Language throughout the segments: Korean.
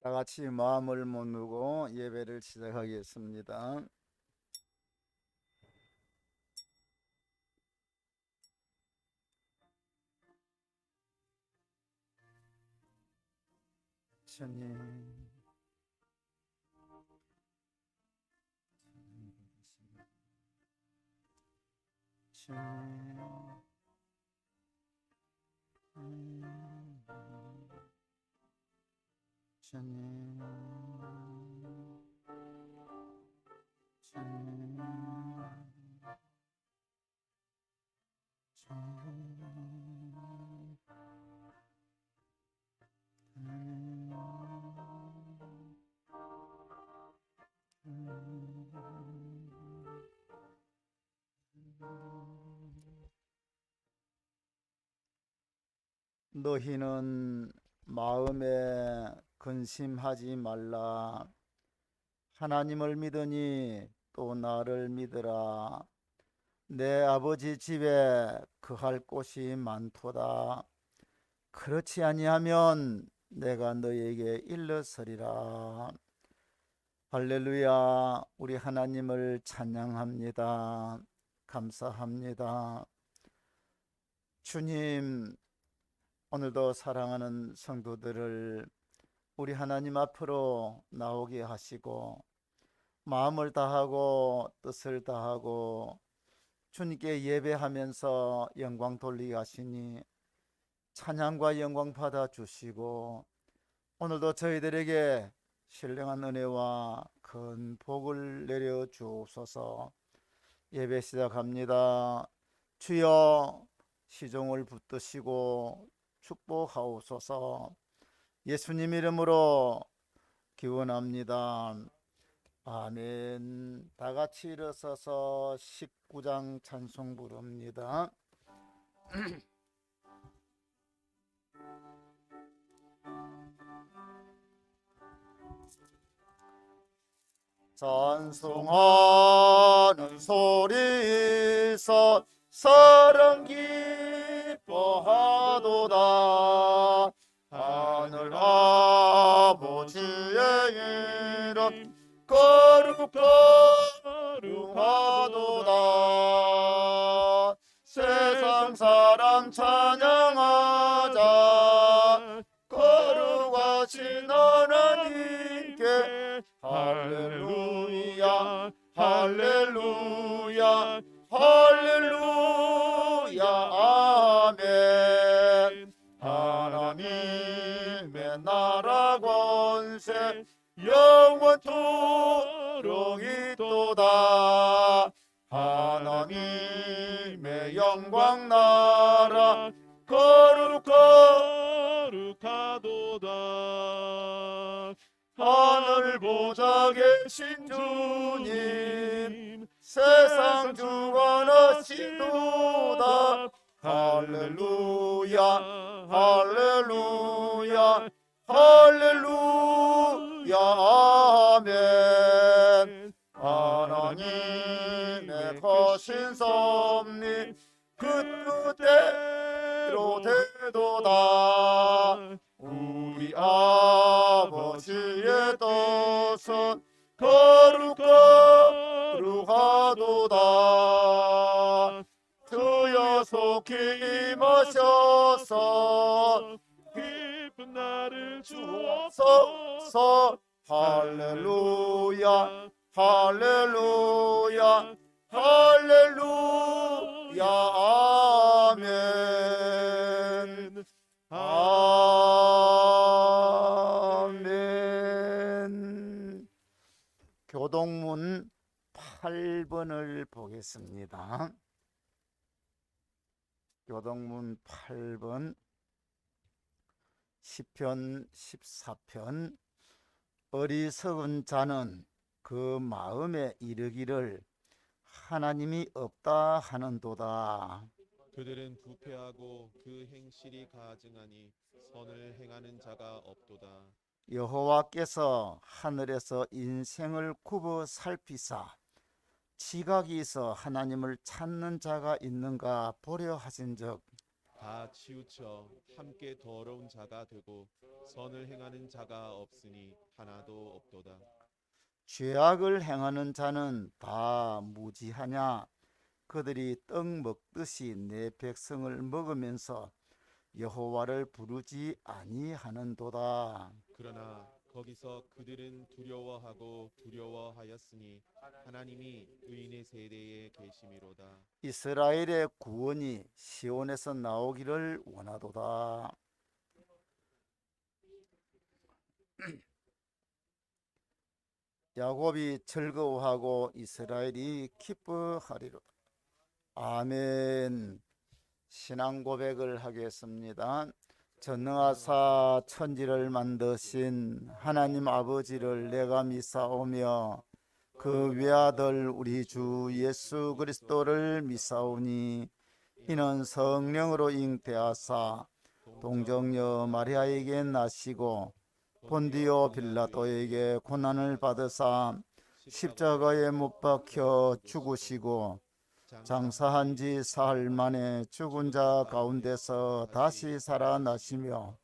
다 같이 마음을 모으고 예배를 시작하겠습니다. 주님, 주님, 주님, 주님, 너희는 마음에 근심하지 말라. 하나님을 믿으니 또 나를 믿으라. 내 아버지 집에 거할 곳이 많도다. 그렇지 아니하면 내가 너에게 일러서리라. 할렐루야. 우리 하나님을 찬양합니다. 감사합니다. 주님, 오늘도 사랑하는 성도들을 우리 하나님 앞으로 나오게 하시고 마음을 다하고 뜻을 다하고 주님께 예배하면서 영광 돌리게 하시니 찬양과 영광 받아 주시고 오늘도 저희들에게 신령한 은혜와 큰 복을 내려 주옵소서. 예배 시작합니다. 주여, 시종을 붙드시고 축복하옵소서. 예수님 이름으로 기원합니다. 아멘. 다 같이 일어서서 19장 찬송 부릅니다. 찬송하는 소리에서 사랑 기뻐하도다. 하늘 아버지의 이름 거룩하도다. 세상 사람 찬양하자. 거룩하신 하나님께 할렐루야, 할렐루야, 할렐루야, 아멘. 하나님의 나라 권세 영원토록 있도다. 하나님의 영광 나라 거룩하도다. 하늘 보좌 계신 주님 세상 주관하시도다. 할렐루야, 할렐루야, 할렐루야, 아멘. 하나님의 거신 섭리 그 뜻대로 되도다. 우리 아버지의 뜻은 거룩하도다. 주여 속히 임하셔서 깊은 나를 주옵소서. 할렐루야, 할렐루야, 할렐루야, 아멘. 아멘. 교동문 8번을 보겠습니다. 교동문 8번 시편 14편. 어리석은 자는 그 마음에 이르기를 하나님이 없다 하는도다. 그들은 부패하고 그 행실이 가증하니 선을 행하는 자가 없도다. 여호와께서 하늘에서 인생을 굽어 살피사 지각이 있어 하나님을 찾는 자가 있는가 보려 하신즉 다 치우쳐 함께 더러운 자가 되고 선을 행하는 자가 없으니 하나도 없도다. 죄악을 행하는 자는 다 무지하냐? 그들이 떡 먹듯이 내 백성을 먹으면서 여호와를 부르지 아니하는도다. 그러나 거기서 그들은 두려워하고 두려워하였으니 하나님이 의인의 세대에 계심이로다. 이스라엘의 구원이 시온에서 나오기를 원하도다. 야곱이 즐거워하고 이스라엘이 기뻐하리로다. 아멘. 신앙 고백을 하겠습니다. 전능하사 천지를 만드신 하나님 아버지를 내가 믿사오며 그 외아들 우리 주 예수 그리스도를 믿사오니 이는 성령으로 잉태하사 동정녀 마리아에게 나시고 본디오 빌라도에게 고난을 받으사 십자가에 못 박혀 죽으시고 장사한 지 사흘 만에 죽은 자 가운데서 다시 살아나시며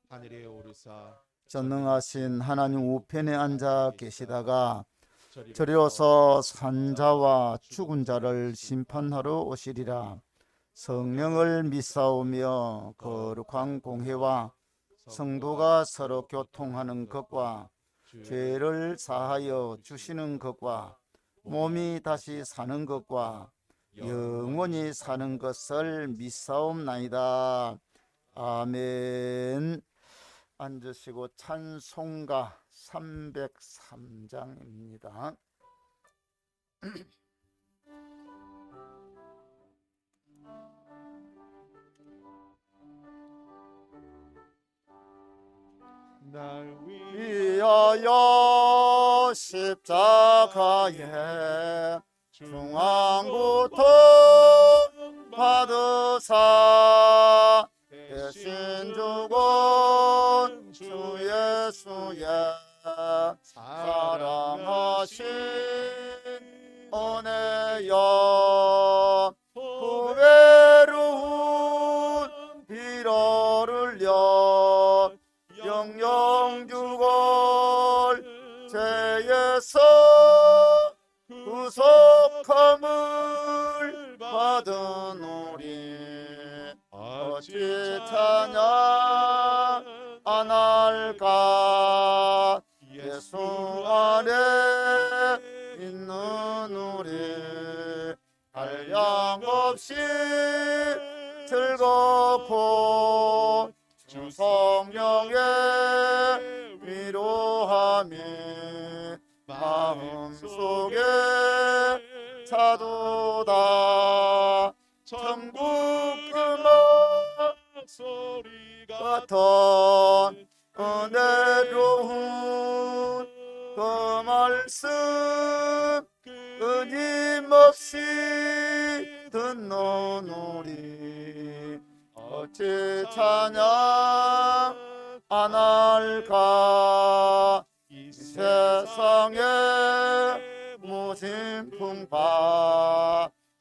하늘에 오르사 전능하신 하나님 우편에 앉아 계시다가 저리로서 산자와 죽은 자를 심판하러 오시리라. 성령을 믿사오며 거룩한 공회와 성도가 서로 교통하는 것과 죄를 사하여 주시는 것과 몸이 다시 사는 것과 영원히 사는 것을 믿사옵나이다. 아멘. 앉으시고 찬송가 303장입니다. 날 위하여 십자가에 중앙고통 받으사 대신 죽은 주 예수의 사랑하신 은혜여 그 외로운 피로를 흘려 영영 죽을 죄에서 구속함을 받은 우리 어찌 찬양 안 할까? 예수 안에 있는 우리 한량없이 즐겁고 주 성령의 위로함이 마음속에 차도다. 천국 음악 소리가 같은 은혜로운 그 말씀 끊임없이 듣는 우리 어찌 찬양 안 할까? 이 세상에 무심풍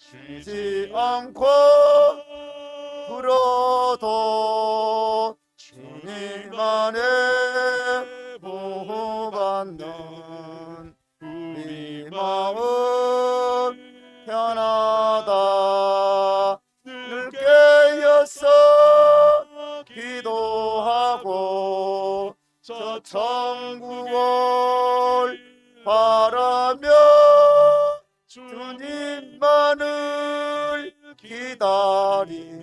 봐주지 않고 불어도 주님 안에 보호받는 우리 마음 편하다. 늘 깨어서 기도하고 저 천국을 바라며 주님만을 기다리니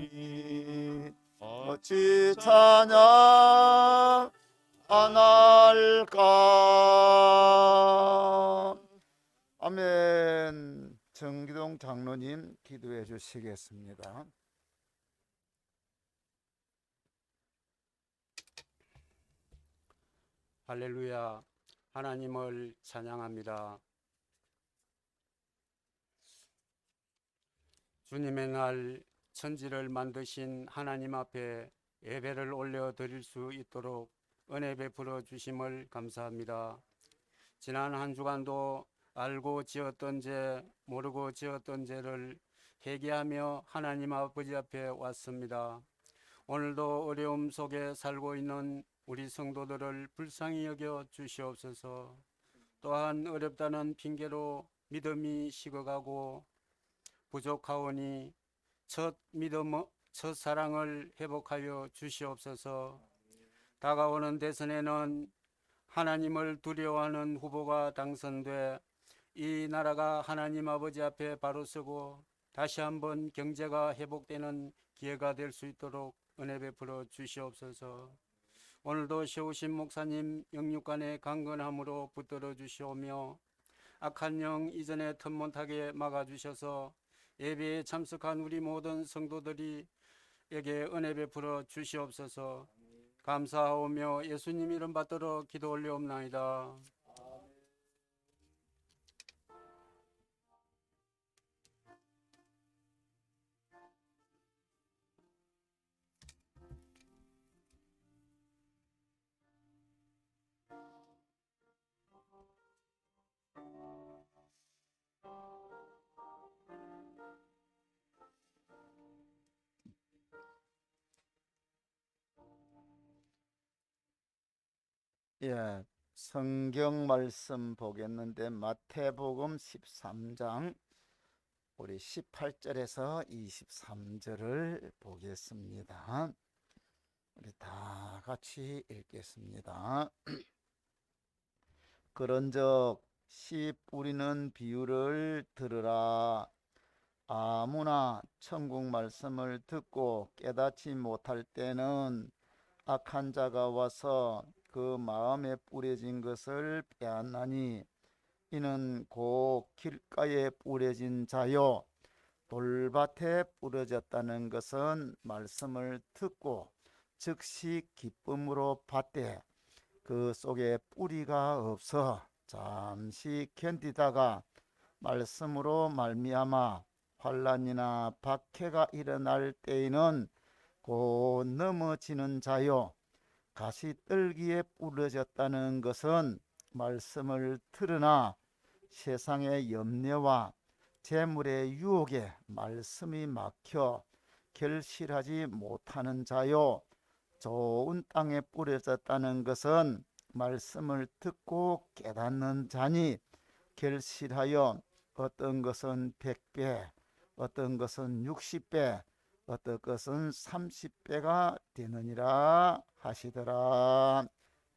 어찌 찬양 안 할까? 아멘. 정기동 장로님 기도해 주시겠습니다. 할렐루야. 하나님을 찬양합니다. 주님의 날 천지를 만드신 하나님 앞에 예배를 올려드릴 수 있도록 은혜 베풀어 주심을 감사합니다. 지난 한 주간도 알고 지었던 죄, 모르고 지었던 죄를 회개하며 하나님 아버지 앞에 왔습니다. 오늘도 어려움 속에 살고 있는 우리 성도들을 불쌍히 여겨 주시옵소서. 또한 어렵다는 핑계로 믿음이 식어가고 부족하오니 첫 사랑을 회복하여 주시옵소서. 다가오는 대선에는 하나님을 두려워하는 후보가 당선돼 이 나라가 하나님 아버지 앞에 바로 서고 다시 한번 경제가 회복되는 기회가 될 수 있도록 은혜 베풀어 주시옵소서. 오늘도 세우신 목사님 영육간의 강건함으로 붙들어 주시오며 악한 영 이전에 틈 못하게 막아주셔서 예배에 참석한 우리 모든 성도들이 에게 은혜 베풀어 주시옵소서. 감사하오며 예수님 이름 받들어 기도 올리옵나이다. 예, 성경 말씀 보겠는데 마태복음 13장 우리 18절에서 23절을 보겠습니다. 우리 다 같이 읽겠습니다. 그런즉 씨 뿌리는 비유를 들으라. 아무나 천국 말씀을 듣고 깨닫지 못할 때는 악한 자가 와서 그 마음에 뿌려진 것을 빼앗나니 이는 곧 길가에 뿌려진 자요 돌밭에 뿌려졌다는 것은 말씀을 듣고 즉시 기쁨으로 받되 그 속에 뿌리가 없어 잠시 견디다가 말씀으로 말미암아 환난이나 박해가 일어날 때에는 곧 넘어지는 자요 가시떨기에 뿌려졌다는 것은 말씀을 들으나 세상의 염려와 재물의 유혹에 말씀이 막혀 결실하지 못하는 자요 좋은 땅에 뿌려졌다는 것은 말씀을 듣고 깨닫는 자니 결실하여 어떤 것은 100배, 어떤 것은 60배, 어떤 것은 30배가 되느니라 하시더라.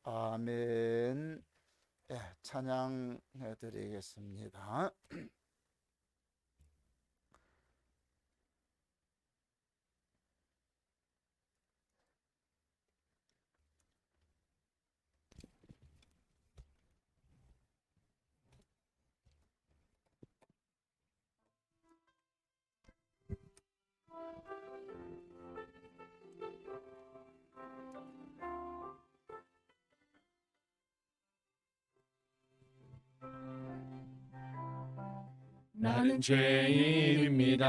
아멘. 예, 찬양해 드리겠습니다. 나는 죄인입니다.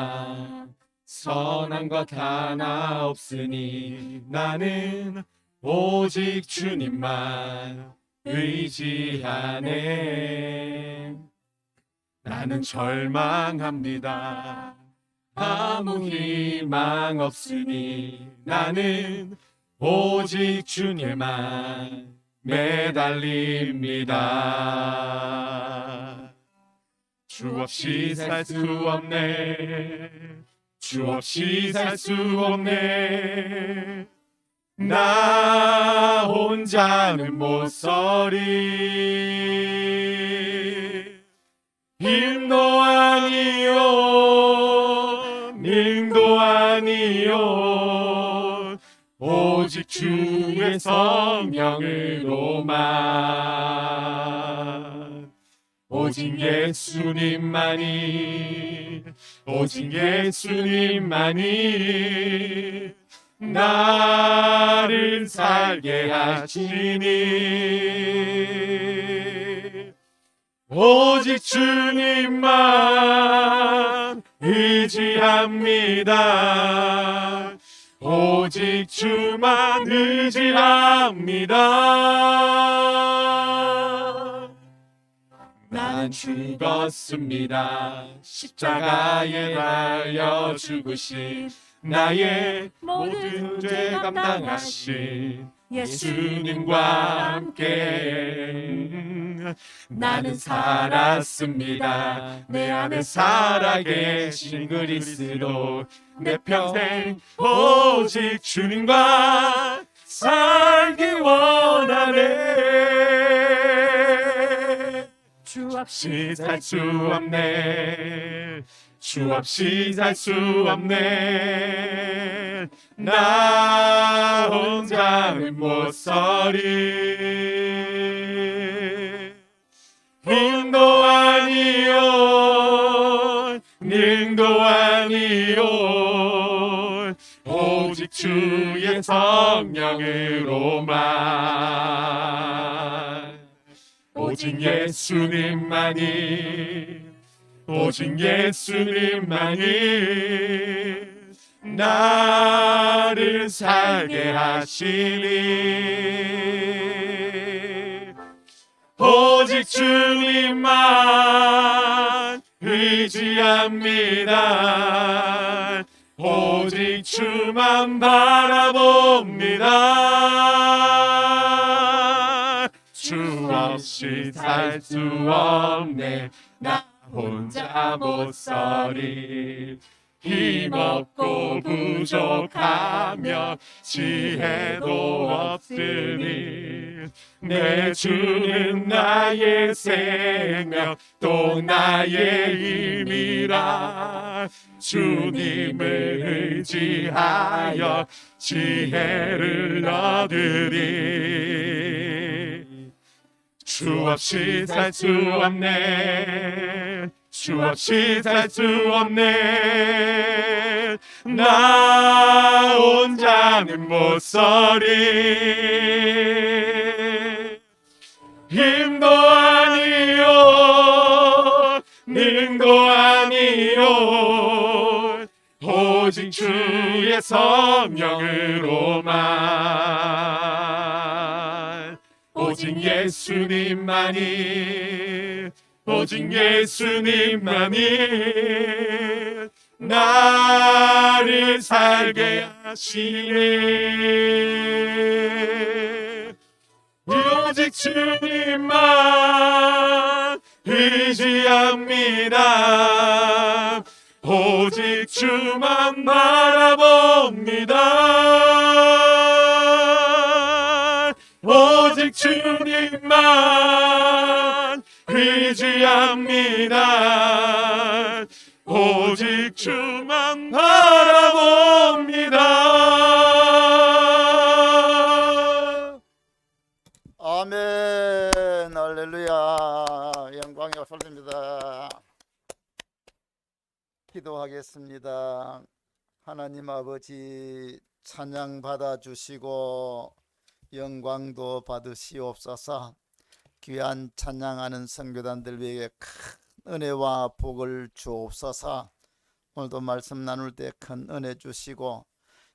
선한 것 하나 없으니 나는 오직 주님만 의지하네. 나는 절망합니다. 아무 희망 없으니 나는 오직 주님만 매달립니다. 주 없이 살 수 없네. 주 없이 살 수 없네. 나 혼자는 못 서리. 힘도 아니요 능도 아니요 오직 주의 성령으로만. 오직 예수님만이 오직 예수님만이 나를 살게 하시니 오직 주님만 의지합니다. 오직 주만 의지합니다. 나는 죽었습니다. 십자가에 달려 죽으신 나의 모든 죄 감당하신 예수님과 함께 나는 살았습니다. 내 안에 살아계신 그리스도 내 평생 오직 주님과 살기 원하네. 주 없이 살 수 없네. 주 없이 살 수 없네. 나 혼자는 못 서리. 힘도 아니요 능도 아니요 오직 주의 성령으로만. 오직 예수님만이 오직 예수님만이 나를 살게 하시니. 오직 주님만 의지합니다. 오직 주만 바라봅니다. 주 없이 살 수 없네. 나 혼자 못 서리. 힘없고 부족하며 지혜도 없으니 내 주는 나의 생명 또 나의 힘이라. 주님을 의지하여 지혜를 얻으리. 주 없이 살 수 없네. 주 없이 살 수 없네. 나 혼자는 못 서리. 힘도 아니요 능도 아니요 오직 주의 성령으로만. 오직 예수님만이 오직 예수님만이 나를 살게 하시네. 오직 주님만 의지합니다. 오직 주만 바라봅니다. 오직 주님만 의지합니다. 오직 주만 바라봅니다. 아멘. 할렐루야. 영광이 없습니다. 기도하겠습니다. 하나님 아버지, 찬양 받아주시고 영광도 받으시옵소서. 귀한 찬양하는 성교단들 위해 큰 은혜와 복을 주옵소서. 오늘도 말씀 나눌 때 큰 은혜 주시고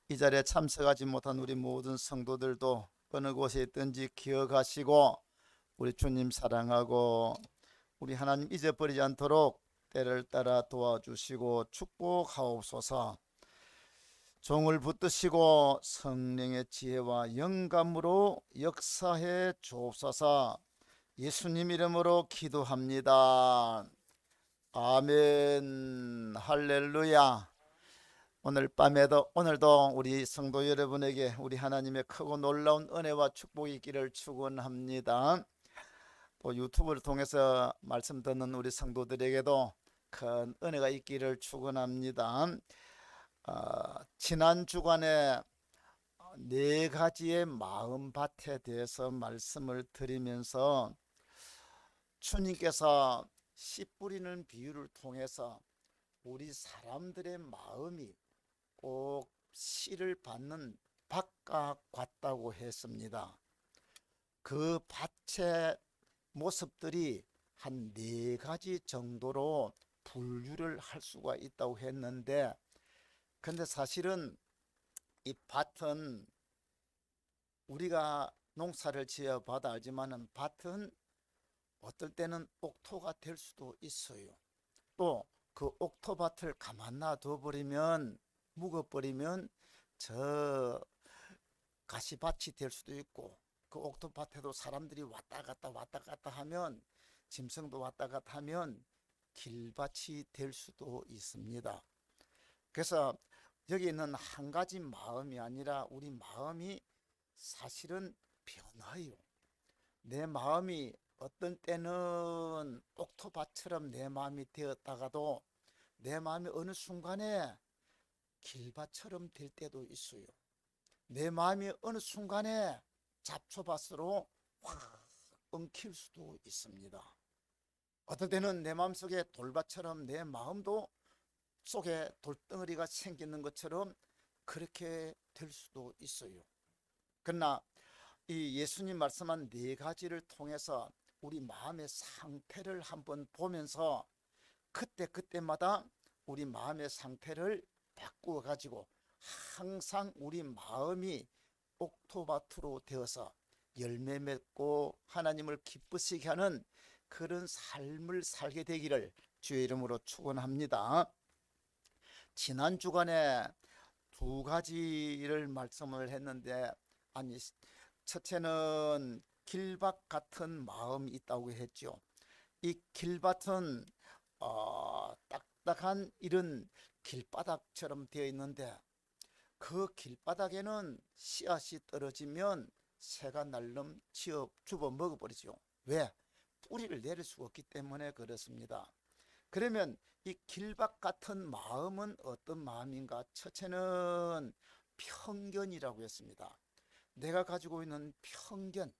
이 자리에 참석하지 못한 우리 모든 성도들도 어느 곳에 있든지 기억하시고 우리 주님 사랑하고 우리 하나님 잊어버리지 않도록 때를 따라 도와주시고 축복하옵소서. 종을 붙드시고 성령의 지혜와 영감으로 역사해 주옵소서. 예수님 이름으로 기도합니다. 아멘. 할렐루야. 오늘도 우리 성도 여러분에게 우리 하나님의 크고 놀라운 은혜와 축복이 있기를 축원합니다. 또 유튜브를 통해서 말씀 듣는 우리 성도들에게도 큰 은혜가 있기를 축원합니다. 지난 주간에 네 가지의 마음밭에 대해서 말씀을 드리면서 주님께서 씨 뿌리는 비유를 통해서 우리 사람들의 마음이 꼭 씨를 받는 밭과 같다고 했습니다. 그 밭의 모습들이 한 네 가지 정도로 분류를 할 수가 있다고 했는데, 근데 사실은 이 밭은 우리가 농사를 지어 봐도 알지만은 밭은 어떨 때는 옥토가 될 수도 있어요. 또 그 옥토밭을 가만 놔둬 버리면 묵어버리면 저 가시밭이 될 수도 있고, 그 옥토밭에도 사람들이 왔다 갔다 하면, 짐승도 왔다 갔다 하면 길밭이 될 수도 있습니다. 그래서 여기 있는 한 가지 마음이 아니라 우리 마음이 사실은 변화요. 내 마음이 어떤 때는 옥토밭처럼 내 마음이 되었다가도 내 마음이 어느 순간에 길밭처럼 될 때도 있어요. 내 마음이 어느 순간에 잡초밭으로 확 엉킬 수도 있습니다. 어떨 때는 내 마음속에 돌밭처럼 내 마음도 속에 돌덩어리가 생기는 것처럼 그렇게 될 수도 있어요. 그러나 이 예수님 말씀한 네 가지를 통해서 우리 마음의 상태를 한번 보면서 그때마다 우리 마음의 상태를 바꾸어 가지고 항상 우리 마음이 옥토밭으로 되어서 열매 맺고 하나님을 기쁘시게 하는 그런 삶을 살게 되기를 주의 이름으로 축원합니다. 지난 주간에 두 가지를 말씀을 했는데, 아니, 첫째는 길밭 같은 마음이 있다고 했죠. 이 길밭은 딱딱한 이런 길바닥처럼 되어 있는데, 그 길바닥에는 씨앗이 떨어지면 새가 날름 줍어 먹어버리죠. 왜? 뿌리를 내릴 수가 없기 때문에 그렇습니다. 그러면 이 길밭 같은 마음은 어떤 마음인가? 첫째는 편견이라고 했습니다. 내가 가지고 있는 편견,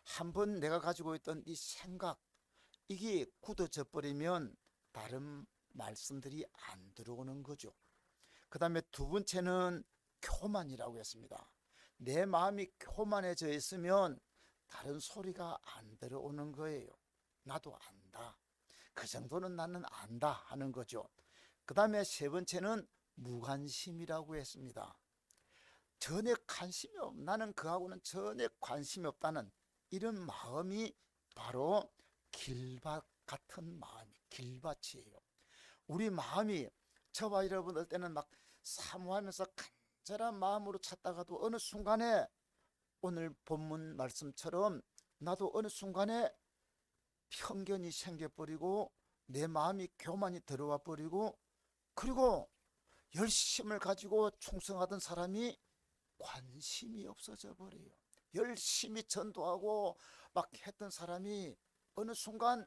한번 내가 가지고 있던 이 생각, 이게 굳어져 버리면 다른 말씀들이 안 들어오는 거죠. 그 다음에 두 번째는 교만이라고 했습니다. 내 마음이 교만해져 있으면 다른 소리가 안 들어오는 거예요. 나도 안다, 그 정도는 나는 안다 하는 거죠. 그 다음에 세 번째는 무관심이라고 했습니다. 전혀 관심이 없, 나는 그하고는 전혀 관심이 없다는 이런 마음이 바로 길밭 같은 마음이, 길밭이에요. 우리 마음이, 저와 여러분 어떨 때는 막 사모하면서 간절한 마음으로 찾다가도 어느 순간에 오늘 본문 말씀처럼 나도 어느 순간에 편견이 생겨버리고 내 마음이 교만이 들어와 버리고, 그리고 열심을 가지고 충성하던 사람이 관심이 없어져 버려요. 열심히 전도하고 막 했던 사람이 어느 순간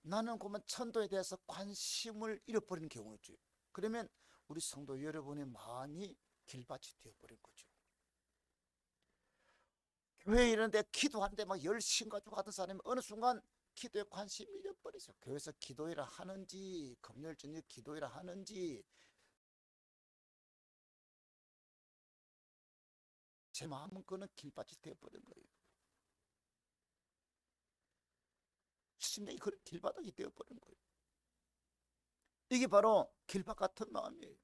나는 그만 전도에 대해서 관심을 잃어버리는 경우가 있죠. 그러면 우리 성도 여러분의 마음이 길밭이 되어버린 거죠. 교회에 이런데 기도하는데 막 열심 가지고 하던 사람이 어느 순간 기도에 관심이 잃어버리죠. 교회에서 기도회라 하는지 금요일 저녁 기도회라 하는지 제 마음은 그는 길밭이 되어버린 거예요. 심장이 그런 길바닥이 되어버린 거예요. 이게 바로 길밭 같은 마음이에요.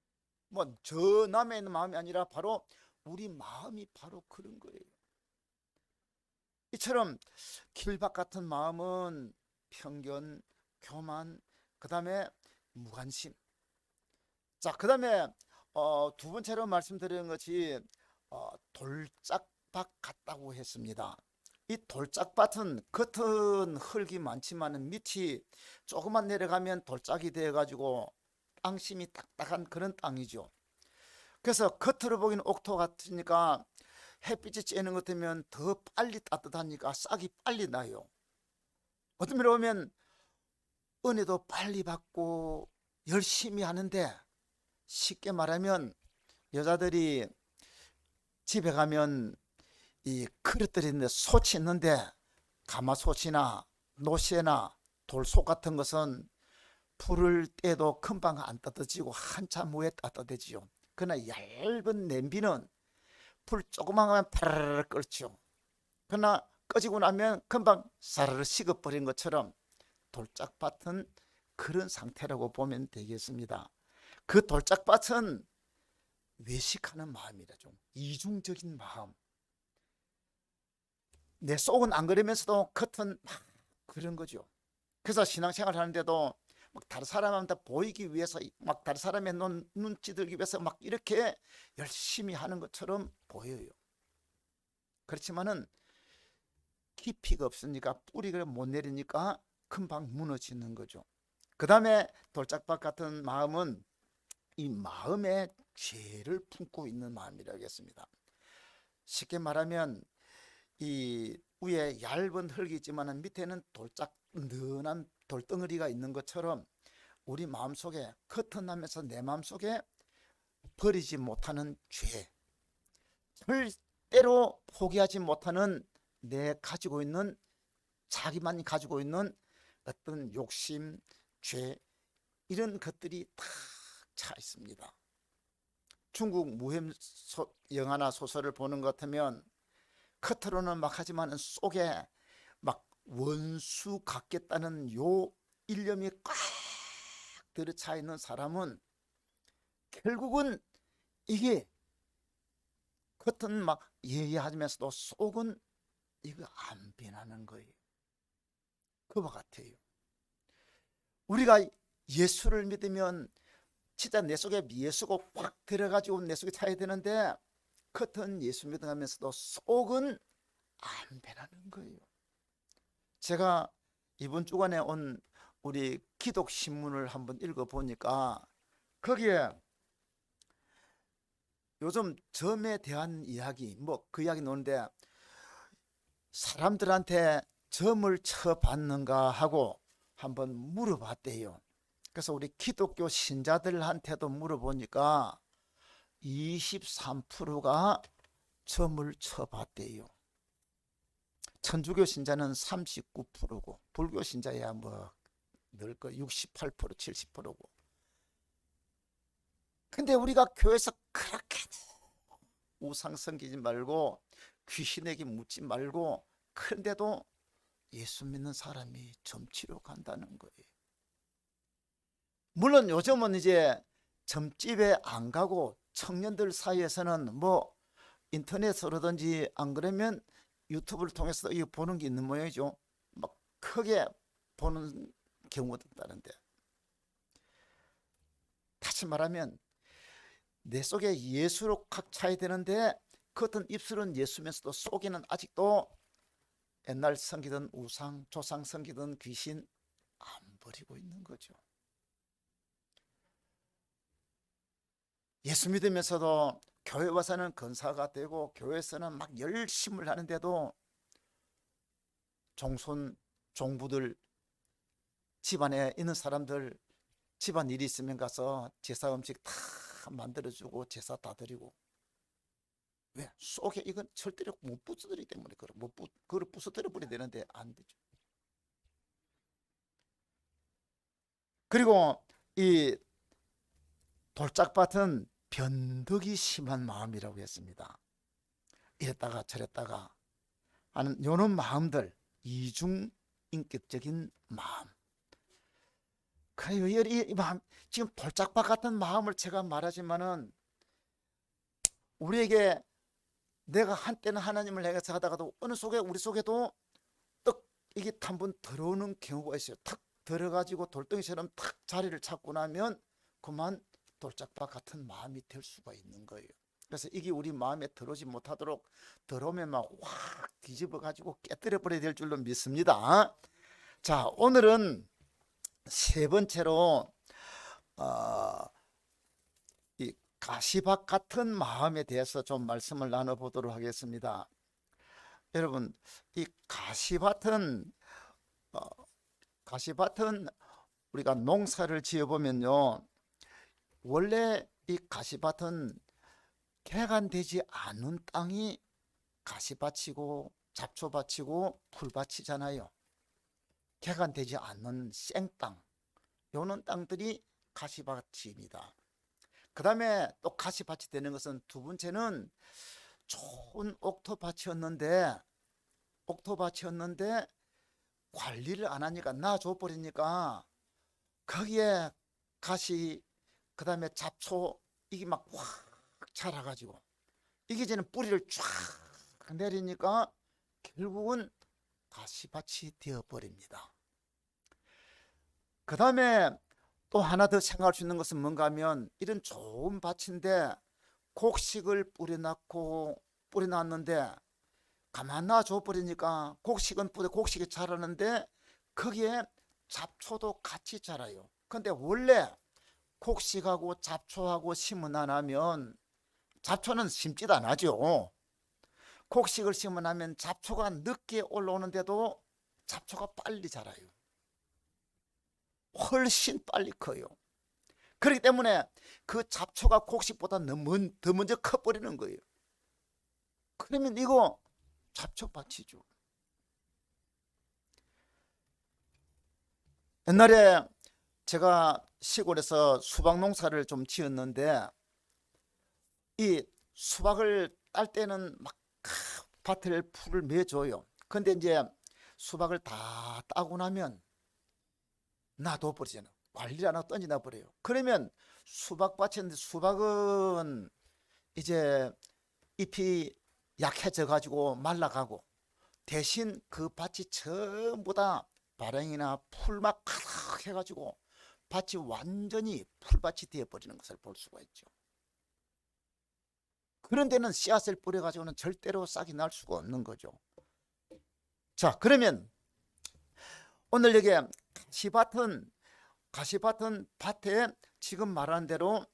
뭐 저 남에 있는 마음이 아니라 바로 우리 마음이 바로 그런 거예요. 이처럼 길밭 같은 마음은 편견, 교만, 그 다음에 무관심. 자, 그 다음에 두 번째로 말씀드리는 것이 돌짝밭 같다고 했습니다. 이 돌짝밭은 겉은 흙이 많지만 밑이 조금만 내려가면 돌짝이 되어 가지고 땅심이 딱딱한 그런 땅이죠. 그래서 겉으로 보기는 옥토 같으니까 햇빛이 쬐는 것 같으면 더 빨리 따뜻하니까 싹이 빨리 나요. 어떤 면로 보면 은혜도 빨리 받고 열심히 하는데, 쉽게 말하면 여자들이 집에 가면 이 그릇들이 있는데 솥이 있는데 가마솥이나 노쇠나 돌솥 같은 것은 불을 떼도 금방 안 따뜻해지고 한참 후에 따뜻해지죠. 그러나 얇은 냄비는 불 조그만 하면 파르르 끓죠. 그러나 꺼지고 나면 금방 사르르 식어버린 것처럼 돌짝밭은 그런 상태라고 보면 되겠습니다. 그 돌짝밭은 외식하는 마음이라, 좀 이중적인 마음. 내 속은 안 그러면서도 겉은 막 그런 거죠. 그래서 신앙생활 하는데도 막 다른 사람한테 보이기 위해서 막 다른 사람의 눈치 들기 위해서 막 이렇게 열심히 하는 것처럼 보여요. 그렇지만은 깊이가 없으니까 뿌리를 못 내리니까 금방 무너지는 거죠. 그 다음에 돌짝밭 같은 마음은 이 마음에 죄를 품고 있는 마음이라고 했습니다. 쉽게 말하면 이 위에 얇은 흙이 있지만 밑에는 능한 돌덩어리가 있는 것처럼 우리 마음속에 겉은하면서 내 마음속에 버리지 못하는 죄, 절대로 포기하지 못하는 내 가지고 있는 자기만이 가지고 있는 어떤 욕심, 죄 이런 것들이 다 차 있습니다. 중국 무협 영화나 소설을 보는 것 같으면 겉으로는 막 하지만 속에 막 원수 갖겠다는 요 일념이 꽉 들어차 있는 사람은 결국은 이게 겉은 막 예의하면서도 속은 이거 안 변하는 거예요. 그와 같아요. 우리가 예수를 믿으면 진짜 내 속에 예수가 꽉 들어가지고 내 속에 차야 되는데 겉은 예수 믿으면서도 속은 안 변하는 거예요. 제가 이번 주간에 온 우리 기독신문을 한번 읽어보니까 거기에 요즘 점에 대한 이야기 뭐 그 이야기 나오는데 사람들한테 점을 쳐봤는가 하고 한번 물어봤대요. 그래서 우리 기독교 신자들한테도 물어보니까 23%가 점을 쳐봤대요. 천주교 신자는 39%고 불교 신자야 뭐 늘 거 68% 70%고. 근데 우리가 교회에서 그렇게 우상 섬기지 말고 귀신에게 묻지 말고 그런데도 예수 믿는 사람이 점치러 간다는 거예요. 물론 요즘은 이제 점집에 안 가고 청년들 사이에서는 뭐 인터넷으로든지 안 그러면 유튜브를 통해서 이거 보는 게 있는 모양이죠. 막 크게 보는 경우도 있다는데, 다시 말하면 내 속에 예수로 각 차야 되는데 겉은 입술은 예수면서도 속에는 아직도 옛날 섬기던 우상, 조상 섬기던 귀신 안 버리고 있는 거죠. 예수 믿으면서도 교회 와서는 권사가 되고 교회에서는 막 열심을 하는데도 종손, 종부들, 집안에 있는 사람들 집안 일이 있으면 가서 제사 음식 다 만들어주고 제사 다 드리고, 왜? 속에 이건 절대로 못 부숴드리기 때문에 그걸 부숴드려 버려야 되는데 안 되죠. 그리고 이 돌짝밭은 변덕이 심한 마음이라고 했습니다. 이랬다가 저랬다가 하는 요런 마음들, 이중인격적인 마음. 그래요. 이 마음, 지금 돌짝밭 같은 마음을 제가 말하지만은 우리에게 내가 한때는 하나님을 향해서 하다가도 어느 속에 우리 속에도 떡 이게 한번 들어오는 경우가 있어요. 탁 들어가지고 돌덩이처럼 탁 자리를 찾고 나면 그만 돌짝밭 같은 마음이 될 수가 있는 거예요. 그래서 이게 우리 마음에 들어오지 못하도록 들어오면 막 확 뒤집어 가지고 깨뜨려 버려야 될 줄로 믿습니다. 자, 오늘은 세 번째로 이 가시밭 같은 마음에 대해서 좀 말씀을 나눠보도록 하겠습니다. 여러분, 이 가시밭은 우리가 농사를 지어보면요, 원래 이 가시밭은 개간되지 않은 땅이 가시밭이고 잡초밭이고 풀밭이잖아요. 개간되지 않는 생땅, 요런 땅들이 가시밭입니다. 그 다음에 또 가시밭이 되는 것은 두 번째는 좋은 옥토밭이었는데 관리를 안 하니까 놔줘 버리니까 거기에 가시, 그 다음에 잡초 이게 막 확 자라가지고 이게 이제는 뿌리를 쫙 내리니까 결국은 가시밭이 되어버립니다. 그 다음에 또 하나 더 생각할 수 있는 것은 뭔가 하면 이런 좋은 밭인데 곡식을 뿌려놨는데 가만 놔줘 버리니까 곡식이 자라는데 거기에 잡초도 같이 자라요. 근데 원래 곡식하고 잡초하고 심은 안 하면 잡초는 심지도 안 하죠. 곡식을 심은 하면 잡초가 늦게 올라오는데도 잡초가 빨리 자라요. 훨씬 빨리 커요. 그렇기 때문에 그 잡초가 곡식보다 더 먼저 커버리는 거예요. 그러면 이거 잡초밭이죠. 옛날에 제가 시골에서 수박 농사를 좀 지었는데 이 수박을 딸 때는 막 밭을 풀을 매줘요. 근데 이제 수박을 다 따고 나면 놔둬버리잖아. 관리를 안 하고 던져 놔버려요. 그러면 수박밭인데 수박은 이제 잎이 약해져 가지고 말라가고 대신 그 밭이 전부 다 바람이나 풀막 가득 해가지고 밭이 완전히 풀밭이 되어버리는 것을 볼 수가 있죠. 그런 데는 씨앗을 뿌려가지고는 절대로 싹이 날 수가 없는 거죠. 자, 그러면 오늘 여기 가시밭은 밭에 지금 말한 대로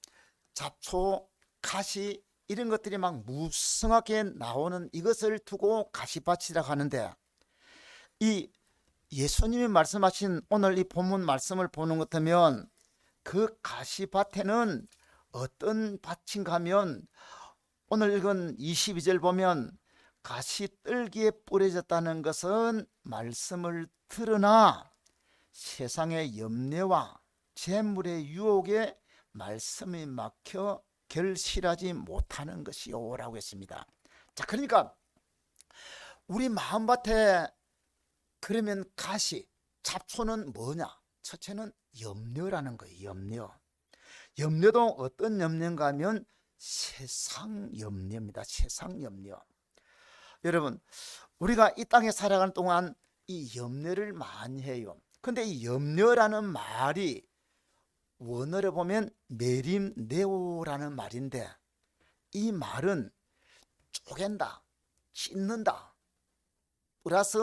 잡초, 가시 이런 것들이 막 무성하게 나오는 이것을 두고 가시밭이라고 하는데 이 예수님이 말씀하신 오늘 이 본문 말씀을 보는 것 같으면 그 가시밭에는 어떤 밭인가 하면 오늘 읽은 22절 보면 가시떨기에 뿌려졌다는 것은 말씀을 들으나 세상의 염려와 재물의 유혹에 말씀이 막혀 결실하지 못하는 것이요 라고 했습니다. 자, 그러니까 우리 마음밭에 그러면 가시, 잡초는 뭐냐? 첫째는 염려라는 거예요. 염려도 어떤 염려인가 하면 세상 염려입니다. 세상 염려. 여러분, 우리가 이 땅에 살아가는 동안 이 염려를 많이 해요. 근데 이 염려라는 말이 원어로 보면 메림네오라는 말인데 이 말은 쪼갠다, 찢는다, 플러스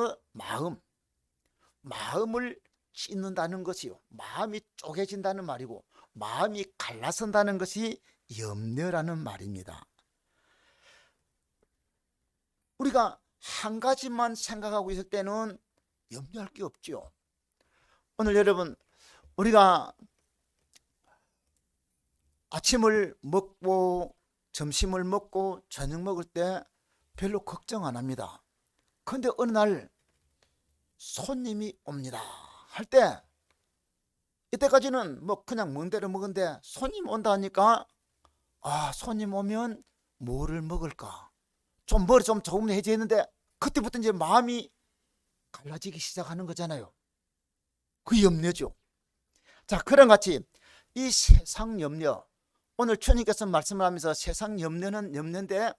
마음을 찢는다는 것이요. 마음이 쪼개진다는 말이고 마음이 갈라선다는 것이 염려라는 말입니다. 우리가 한 가지만 생각하고 있을 때는 염려할 게 없죠. 오늘 여러분, 우리가 아침을 먹고 점심을 먹고 저녁 먹을 때 별로 걱정 안 합니다. 그런데 어느 날 손님이 옵니다 할 때 이때까지는 뭐 그냥 먼 대로 먹은데 손님 온다 하니까 손님 오면 뭐를 먹을까 좀 머리 좀 조금 해지했는데 그때부터 이제 마음이 갈라지기 시작하는 거잖아요. 그 염려죠. 자, 그런 같이 이 세상 염려, 오늘 주님께서 말씀을 하면서 세상 염려는 염려인데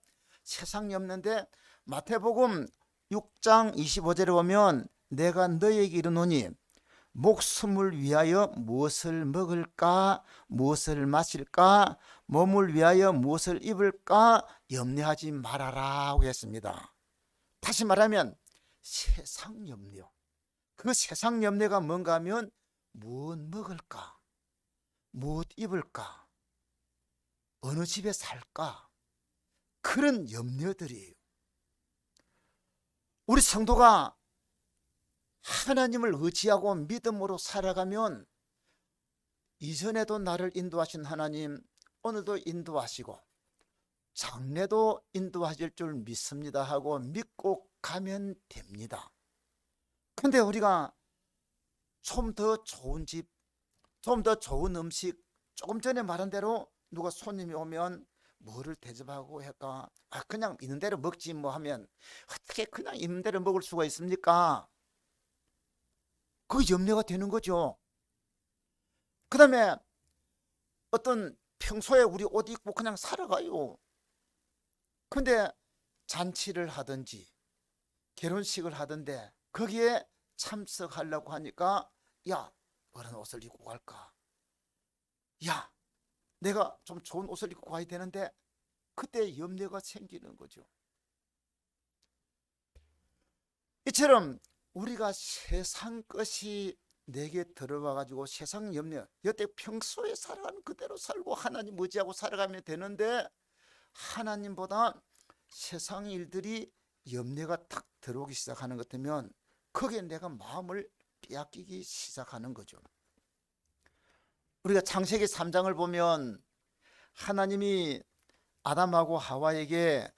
마태복음 6장 25절에 보면 내가 너희에게 이르노니 목숨을 위하여 무엇을 먹을까 무엇을 마실까 몸을 위하여 무엇을 입을까 염려하지 말아라 했습니다. 다시 말하면 세상 염려, 그 세상 염려가 뭔가 하면 무엇 먹을까 무엇 입을까 어느 집에 살까 그런 염려들이에요. 우리 성도가 하나님을 의지하고 믿음으로 살아가면 이전에도 나를 인도하신 하나님 오늘도 인도하시고 장래도 인도하실 줄 믿습니다 하고 믿고 가면 됩니다. 근데 우리가 좀 더 좋은 집, 좀 더 좋은 음식, 조금 전에 말한 대로 누가 손님이 오면 뭐를 대접하고 할까? 그냥 있는 대로 먹지 뭐 하면 어떻게 그냥 있는 대로 먹을 수가 있습니까? 그 염려가 되는 거죠. 그 다음에 어떤 평소에 우리 옷 입고 그냥 살아가요. 근데 잔치를 하든지 결혼식을 하던데 거기에 참석하려고 하니까 야 어른 옷을 입고 갈까? 야, 내가 좀 좋은 옷을 입고 가야 되는데 그때 염려가 생기는 거죠. 이처럼 우리가 세상 것이 내게 들어와 가지고 세상 염려, 여태 평소에 살아가는 그대로 살고 하나님 의지하고 살아가면 되는데 하나님보다 세상 일들이 염려가 탁 들어오기 시작하는 것 같으면 거기에 내가 마음을 빼앗기기 시작하는 거죠. 우리가 창세기 3장을 보면 하나님이 아담하고 하와에게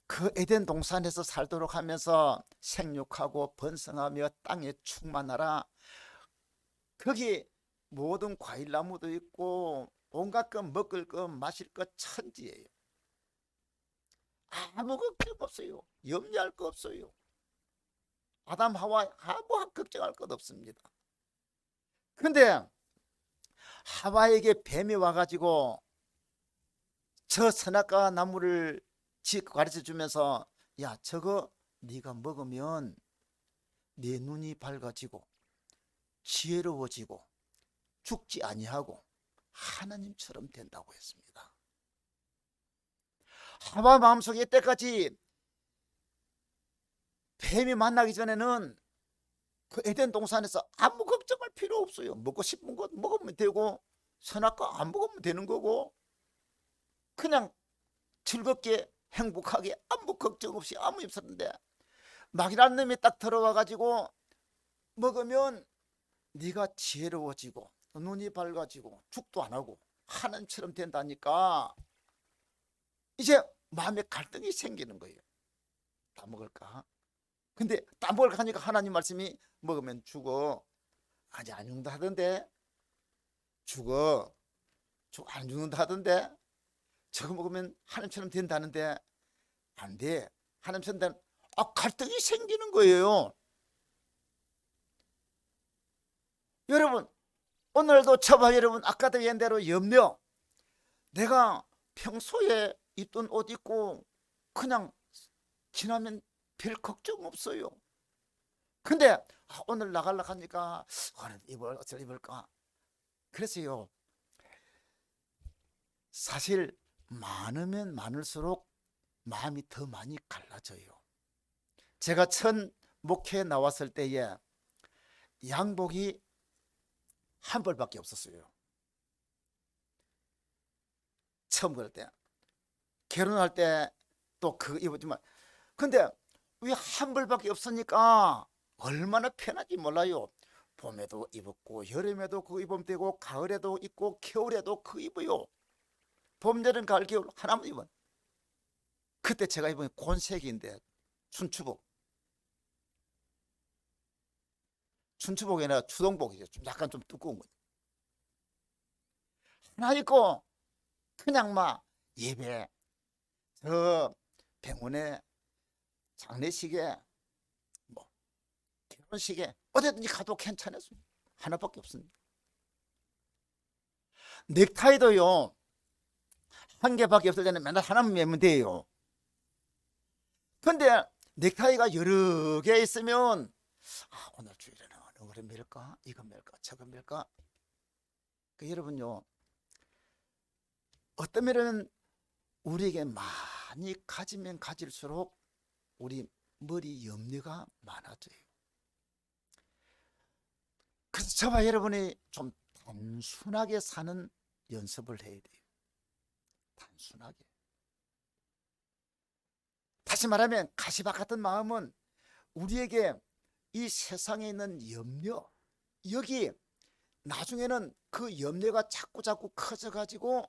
그 에덴 동산에서 살도록 하면서 생육하고 번성하며 땅에 충만하라. 거기 모든 과일나무도 있고 온갖 것 먹을 것 마실 것 천지예요. 아무 걱정 없어요. 염려할 거 없어요. 아담 하와 아무 걱정할 것 없습니다. 그런데 하와에게 뱀이 와가지고 저 선악과 나무를 가르쳐 주면서 야, 저거 네가 먹으면 네 눈이 밝아지고 지혜로워지고 죽지 아니하고 하나님처럼 된다고 했습니다. 하와 마음속에 이때까지 뱀이 만나기 전에는 그 에덴 동산에서 아무 걱정할 필요 없어요. 먹고 싶은 것 먹으면 되고 선악과 안 먹으면 되는 거고 그냥 즐겁게 행복하게 아무 걱정 없이 아무 일 없었는데 막이라는 놈이 딱 들어와 가지고 먹으면 네가 지혜로워지고 눈이 밝아지고 죽도 안 하고 하나님처럼 된다니까 이제 마음에 갈등이 생기는 거예요. 다 먹을까? 근데 다 먹을까 하니까 하나님 말씀이 먹으면 죽어. 아니 안 죽는다 하던데. 죽어. 안 죽는다 하던데. 저거 먹으면 하나님처럼 된다는데 안 돼. 하나님처럼 된다. 갈등이 생기는 거예요. 여러분 오늘도 저와 여러분 아까도 얘기한 대로 염려. 내가 평소에 입던 옷 입고 그냥 지나면 별 걱정 없어요. 근데 오늘 나가려고 하니까 오늘 어쩔 입을까? 그래서요 사실 많으면 많을수록 마음이 더 많이 갈라져요. 제가 첫 목회에 나왔을 때에 양복이 한 벌밖에 없었어요. 처음 그럴 때 결혼할 때 또 그거 입었지만 근데 왜 한 벌밖에 없으니까 얼마나 편한지 몰라요. 봄에도 입었고 여름에도 그거 입으면 되고 가을에도 입고 겨울에도 그거 입어요. 봄, 여름, 가을, 겨울 하나만 입어. 그때 제가 입은 곤색인데 춘추복. 춘추복이 아니라 추동복이죠. 좀 약간 좀 두꺼운 거. 하나 입고 그냥 막 예배, 저 병원에 장례식에 뭐 결혼식에 어디든지 가도 괜찮았어요. 하나밖에 없습니다. 넥타이도요 한 개밖에 없을 때는 맨날 하나만 매면 돼요. 근데 넥타이가 여러 개 있으면 오늘 주일에는 어느 거를 맬까? 이거 맬까? 저거 맬까? 여러분요 어떤 면은 우리에게 많이 가지면 가질수록 우리 머리 염려가 많아져요. 그래서 저와 여러분이 좀 단순하게 사는 연습을 해야 돼요. 단순하게. 다시 말하면 가시밭 같은 마음은 우리에게 이 세상에 있는 염려, 여기 나중에는 그 염려가 자꾸 커져 가지고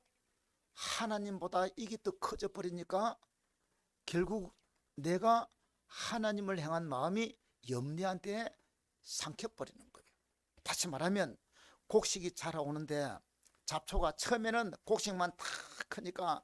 하나님보다 이게 더 커져 버리니까 결국 내가 하나님을 향한 마음이 염려한테 삼켜버리는 거예요. 다시 말하면 곡식이 자라오는데 잡초가 처음에는 곡식만 다 크니까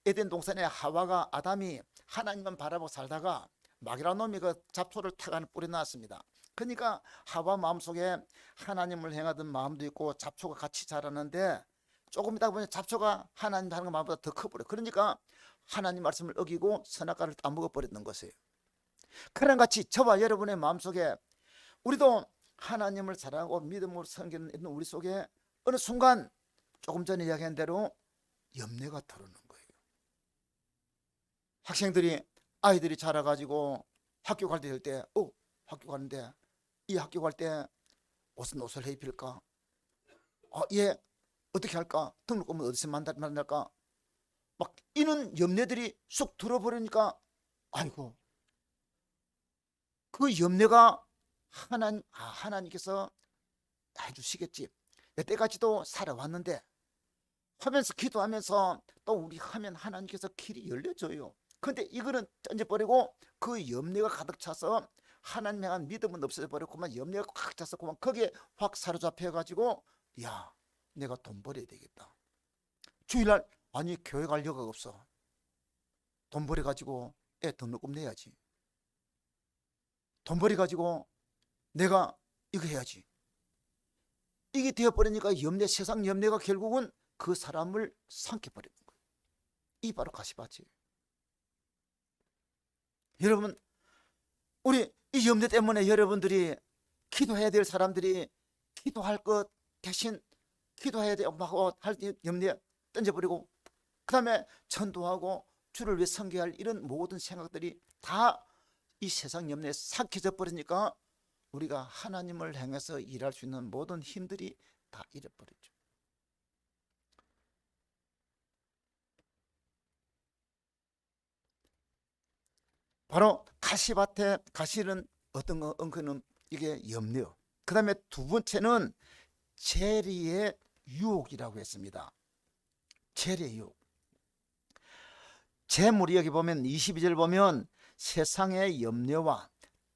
에덴 동산에 하와가 아담이 하나님만 바라보고 살다가 마귀라는 놈이 그 잡초를 타가는 뿌리 나왔습니다. 그러니까 하와 마음속에 하나님을 향하던 마음도 있고 잡초가 같이 자라는데 조금 있다 보니 잡초가 하나님 하는 마음보다 더 커버려요. 그러니까 하나님 말씀을 어기고 선악과를 따먹어 버렸는 것이에요. 그런 같이 저와 여러분의 마음속에 우리도 하나님을 사랑하고 믿음으로 섬기는 우리 속에 어느 순간 조금 전에 이야기한 대로 염려가 들어오는 거예요. 학생들이 아이들이 자라가지고 학교 갈 때 될 때 학교 가는데 이 학교 갈 때 무슨 옷을 입힐까? 얘 어떻게 할까? 등록금은 어디서 만날까? 막 이런 염려들이 쑥 들어버리니까 아이고, 그 염려가 하나님께서 해주시겠지. 여태까지도 살아왔는데 하면서 기도하면서 또 우리 하면 하나님께서 길이 열려줘요. 근데 이거는 던져버리고 그 염려가 가득 차서 하나님에 대한 믿음은 없어져 버렸구만. 염려가 꽉 차서 그만 거기에 확 사로잡혀 가지고 야, 내가 돈 벌어야 되겠다. 주일날 아니 교회 갈 여가가 없어. 돈 벌어 가지고 애 등록금 내야지. 돈 벌어 가지고 내가 이거 해야지. 이게 되어버리니까 염려, 세상 염려가 결국은 그 사람을 삼켜버리는 거예요. 이 바로 가시밭이에요. 여러분, 우리 이 염려 때문에 여러분들이 기도해야 될 사람들이 기도할 것 대신 기도해야 돼 할 염려 던져버리고 그 다음에 전도하고 주를 위해 섬겨야 할 이런 모든 생각들이 다 이 세상 염려에 삭혀져 버리니까 우리가 하나님을 향해서 일할 수 있는 모든 힘들이 다 잃어버리죠. 바로 가시밭에 가시는 어떤 거 엉크는 이게 염려. 그 다음에 두 번째는 재리의 유혹이라고 했습니다. 재리의 유혹. 재물이 여기 보면 22절 보면 세상의 염려와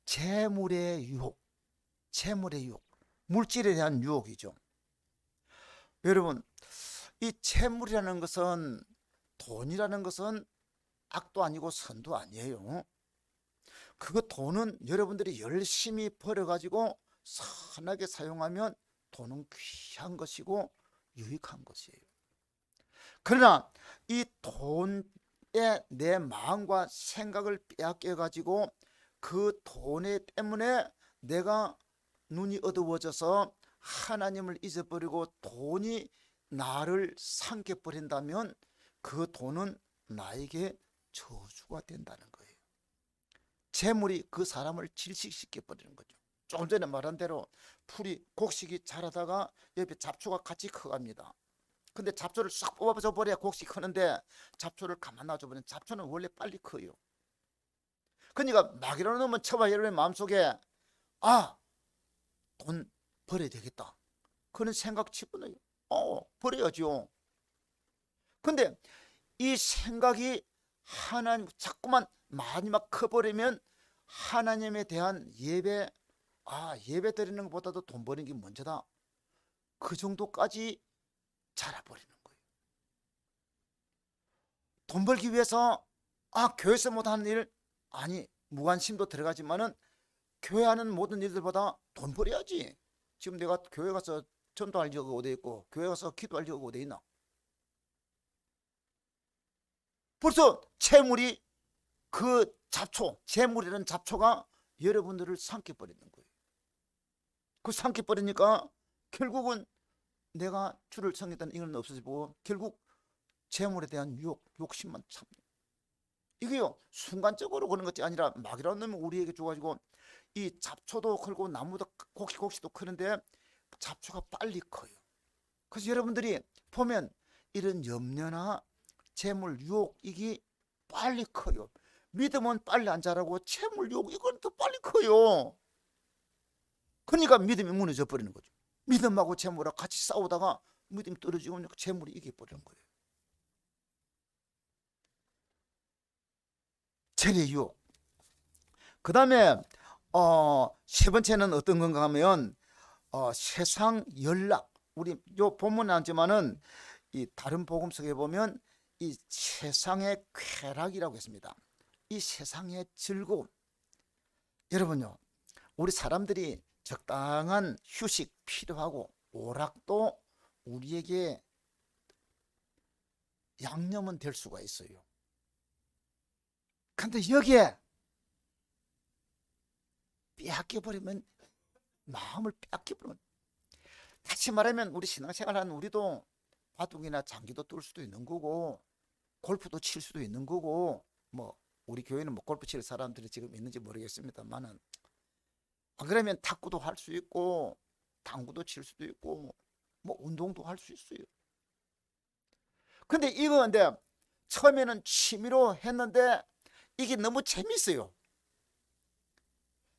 재물의 유혹, 재물의 유혹, 물질에 대한 유혹이죠. 여러분, 이 재물이라는 것은, 돈이라는 것은 악도 아니고 선도 아니에요. 그 돈은 여러분들이 열심히 벌어가지고 선하게 사용하면 돈은 귀한 것이고 유익한 것이에요. 그러나 이 돈에 내 마음과 생각을 빼앗겨 가지고 그 돈에 때문에 내가 눈이 어두워져서 하나님을 잊어버리고 돈이 나를 삼켜버린다면 그 돈은 나에게 저주가 된다는 거예요. 재물이 그 사람을 질식시켜버리는 거죠. 조금 전에 말한 대로 풀이 곡식이 자라다가 옆에 잡초가 같이 커갑니다. 근데 잡초를 싹 뽑아줘 버려야 곡식이 크는데 잡초를 가만 놔줘 버리면 잡초는 원래 빨리 커요. 그러니까 막이라도 넣으면 쳐봐 여러분의 마음속에 돈 벌어야 되겠다 그런 생각 집어넣어요. 버려야죠. 근데 이 생각이 하나님 자꾸만 많이 막 커버리면 하나님에 대한 예배 예배 드리는 것보다도 돈 버는 게 먼저다. 그 정도까지 자라버리는 거예요. 돈 벌기 위해서 교회에서 못하는 일 무관심도 들어가지만은 교회 하는 모든 일들보다 돈 벌어야지. 지금 내가 교회 가서 전도할 여가 어디 있고 교회 가서 기도할 여가 어디 있나? 벌써 재물이 그 잡초, 재물이라는 잡초가 여러분들을 삼켜버리는 거예요. 그 삼켜버리니까 결국은 내가 주를 섬겼다는 이건 없어지고 결국 재물에 대한 유혹, 욕심만 참. 이게요 순간적으로 그런 것이 아니라 막이라는 놈이 우리에게 줘가지고 이 잡초도 크고 나무도 곡식도 크는데 잡초가 빨리 커요. 그래서 여러분들이 보면 이런 염려나 재물 유혹 이게 빨리 커요. 믿음은 빨리 안 자라고 재물 유혹 이건 더 빨리 커요. 그러니까 믿음이 무너져 버리는 거죠. 믿음하고 재물하고 같이 싸우다가 믿음이 떨어지고 재물이 이겨버리는 거예요. 재리의 유혹. 그 다음에 세 번째는 어떤 건가 하면 세상 연락. 우리 요 본문은 아니지만은 이 다른 복음 속에 보면 이 세상의 쾌락이라고 했습니다. 이 세상의 즐거움. 여러분요, 우리 사람들이 적당한 휴식 필요하고 오락도 우리에게 양념은 될 수가 있어요. 근데 여기에 빼앗겨버리면 마음을 뺏기버리는. 다시 말하면 우리 신앙생활하는 우리도 바둑이나 장기도 뚫을 수도 있는 거고 골프도 칠 수도 있는 거고, 뭐 우리 교회는 뭐 골프 칠 사람들이 지금 있는지 모르겠습니다만은, 그러면 탁구도 할 수 있고 당구도 칠 수도 있고 뭐 운동도 할 수 있어요. 근데 이거 근데 처음에는 취미로 했는데 이게 너무 재밌어요.